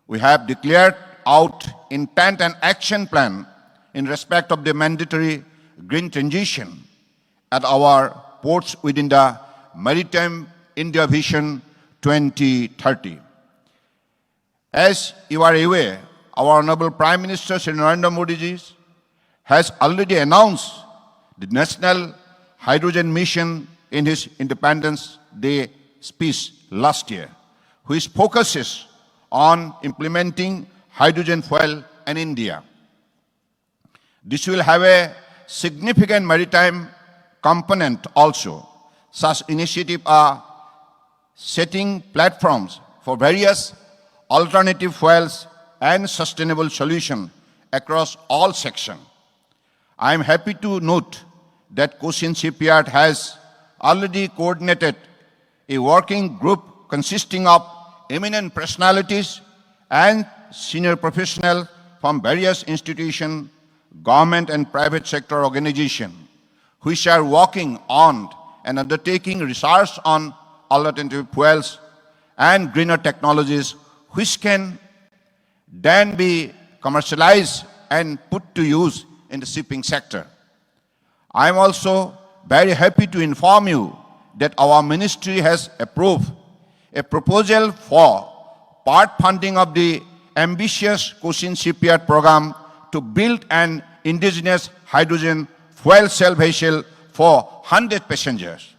We have declared out intent and action plan in respect of the mandatory green transition at our ports within the Maritime India Vision 2030. As you are aware, our Honorable Prime Minister Shri Narendra Modi ji has already announced the National Hydrogen Mission in his Independence Day speech last year, which focuses on implementing hydrogen fuel in India. This will have a significant maritime component also. Such initiatives are setting platforms for various alternative fuels and sustainable solutions across all sections. I am happy to note that Kochi Shipyard has already coordinated a working group consisting of eminent personalities and senior professionals from various institutions, government and private sector organizations, which are working on and undertaking research on alternative fuels and greener technologies, which can then be commercialized and put to use in the shipping sector. I am also very happy to inform you that our ministry has approved a proposal for part funding of the ambitious Kochi Shipyard program to build an indigenous hydrogen fuel cell vessel for 100 passengers.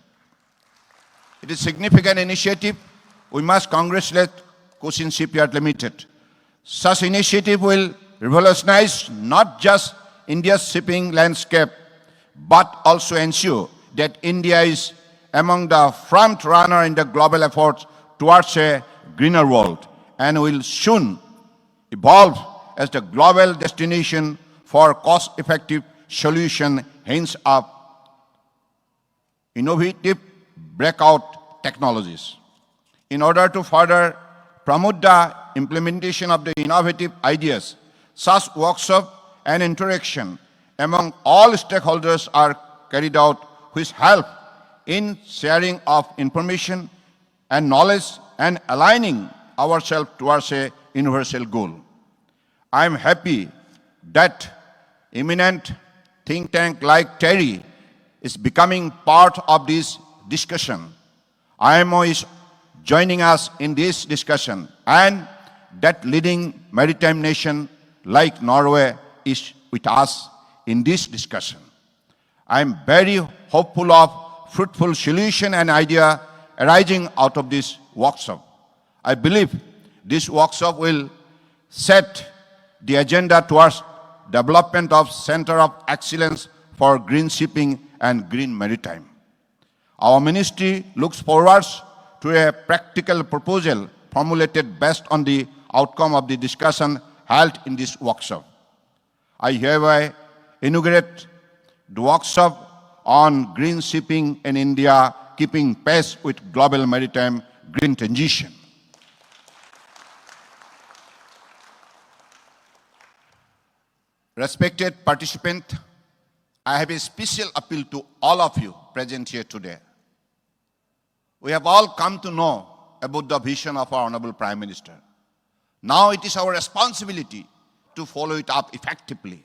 It is a significant initiative. We must congratulate Kochi Shipyard Limited. Such initiative will revolutionize not just India's shipping landscape, but also ensure that India is among the front runner in the global efforts towards a greener world and will soon evolve as the global destination for cost-effective solution, hence of innovative breakout technologies. In order to further promote the implementation of the innovative ideas, such workshop and interaction among all stakeholders are carried out, which help in sharing of information and knowledge and aligning ourselves towards a universal goal. I am happy that eminent think tank like TERI is becoming part of this discussion. IMO is joining us in this discussion, and that leading maritime nation like Norway is with us in this discussion. I am very hopeful of fruitful solution and idea arising out of this workshop. I believe this workshop will set the agenda towards development of Center of Excellence for Green Shipping and Green Maritime. Our ministry looks forward to a practical proposal formulated based on the outcome of the discussion held in this workshop. I hereby inaugurate the workshop on green shipping in India, keeping pace with global maritime green transition. Respected participants, I have a special appeal to all of you present here today. We have all come to know about the vision of our Honorable Prime Minister. Now it is our responsibility to follow it up effectively,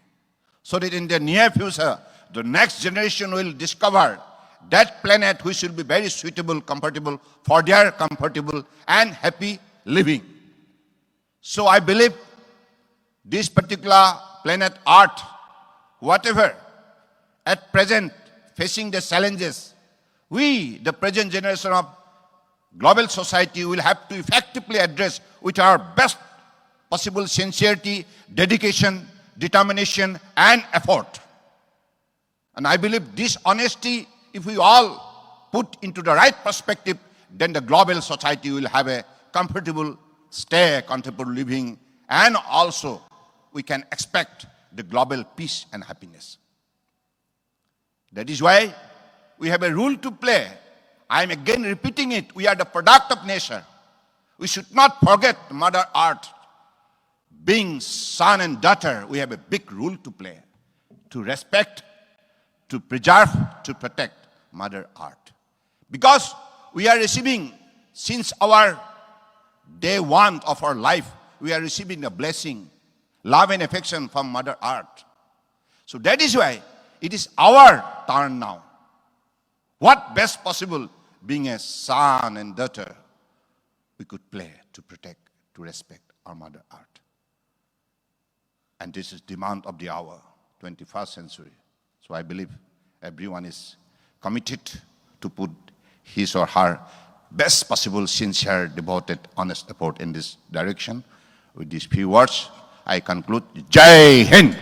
so that in the near future, the next generation will discover that planet which will be very suitable, comfortable for their comfortable and happy living. So I believe this particular planet Earth, whatever at present facing the challenges, we, the present generation of global society, will have to effectively address with our best possible sincerity, dedication, determination, and effort. And I believe this honesty, if we all put into the right perspective, then the global society will have a comfortable stay, comfortable living, and also we can expect the global peace and happiness. That is why we have a role to play. I am again repeating it. We are the product of nature. We should not forget Mother Earth. Being son and daughter, we have a big role to play, to respect, to preserve, to protect Mother Earth. Because we are receiving, since our day one of our life, we are receiving the blessing, love and affection from Mother Earth. So that is why it is our turn now. What best possible, being a son and daughter, we could play to protect, to respect our Mother Earth. And this is demand of the hour, 21st century. So I believe everyone is committed to put his or her best possible, sincere, devoted, honest effort in this direction. With these few words, I conclude. Jai Hind!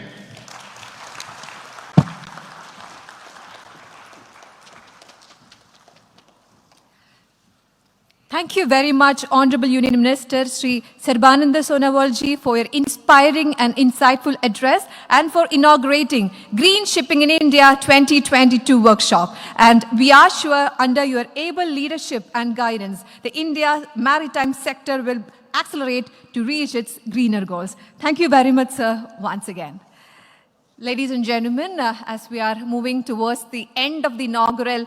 Thank you very much, Honorable Union Minister Sri Sarbananda Sonowal-ji, for your inspiring and insightful address and for inaugurating Green Shipping in India 2022 workshop. And we are sure under your able leadership and guidance, the India maritime sector will accelerate to reach its greener goals. Thank you very much, sir, once again. Ladies and gentlemen, as we are moving towards the end of the inaugural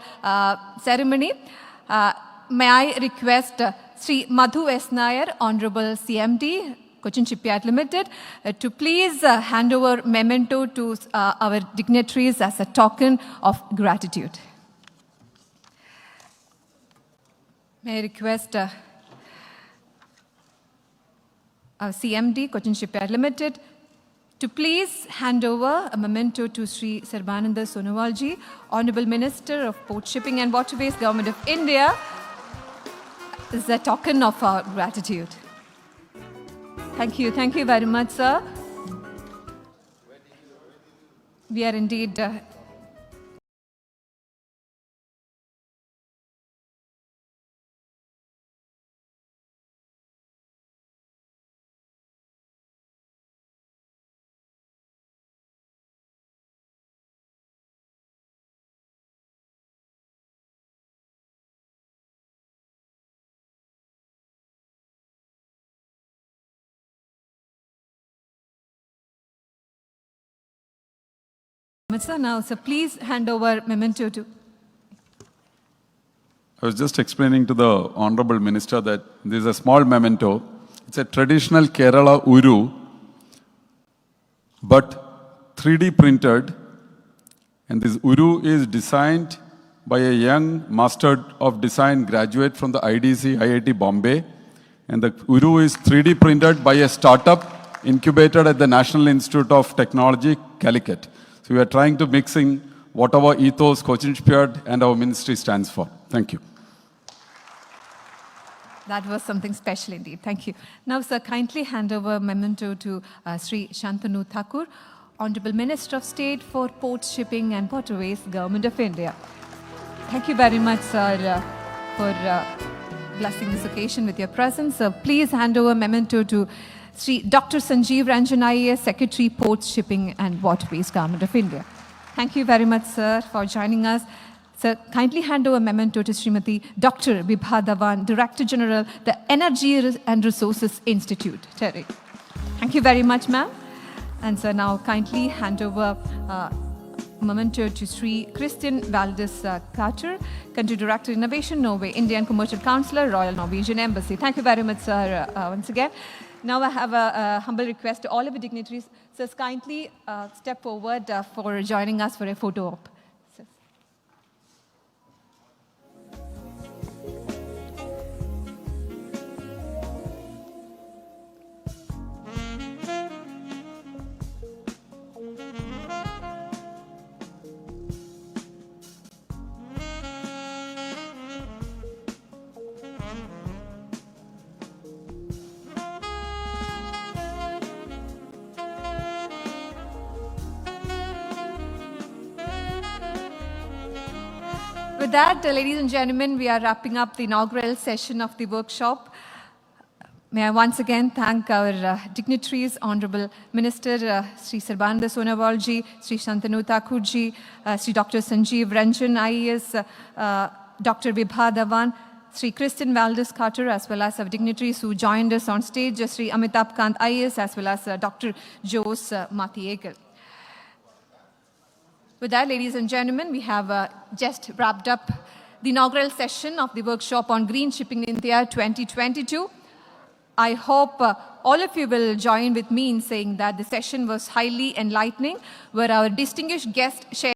ceremony, may I request Sri Madhu S. Nair, Honorable CMD, Cochin Shipyard Limited, to please hand over memento to our dignitaries as a token of gratitude. May I request our CMD, Cochin Shipyard Limited, to please hand over a memento to Sri Sarbananda Sonowal-ji, Honorable Minister of Port Shipping and Waterways, Government of India. This is a token of our gratitude. Thank you very much, sir. We are indeed now, so please hand over memento to. I was just explaining to the Honorable Minister that this is a small memento. It's a traditional Kerala Uru, but 3D printed. And this Uru is designed by a young Master of Design graduate from the IDC, IIT Bombay, And the Uru is 3D printed by a startup incubated at the National Institute of Technology, Calicut. So we are trying to mix in what our ethos, Cochin Spirit, and our ministry stands for. Thank you. That was something special indeed. Thank you. Now, sir, kindly hand over a memento to Sri Shantanu Thakur, Honorable Minister of State for Ports, Shipping and Waterways, Government of India. Thank you very much, sir, for blessing this occasion with your presence. Please hand over a memento to Sri Dr. Sanjeev Ranjan IAS, Secretary, Ports, Shipping and Waterways, Government of India. Thank you very much, sir, for joining us. Sir, kindly hand over a memento to Srimati Dr. Bibha Dhawan, Director General, the Energy and Resources Institute, Terry. Thank you very much, ma'am. And sir, now kindly hand over memento to Sri Christian Valdis Carter, Country Director, Innovation, Norway, Indian Commercial Councillor, Royal Norwegian Embassy. Thank you very much, sir, once again. Now I have a humble request to all of the dignitaries. Sirs, kindly step forward for joining us for a photo op. Sirs. With that, ladies and gentlemen, we are wrapping up the inaugural session of the workshop. May I once again thank our dignitaries, Honorable Minister Sri Sarbananda Sonowal ji, Sri Shantanu Thakur ji, Sri Dr. Sanjeev Ranjan IAS, Dr. Bibha Dhawan, Sri Christian Valdis Carter, as well as our dignitaries who joined us on stage, Sri Amitabh Kant IAS, as well as Dr. Jose Mathiegel. With that, ladies and gentlemen, we have just wrapped up the inaugural session of the workshop on Green Shipping in India 2022. I hope all of you will join with me in saying that the session was highly enlightening, where our distinguished guest shared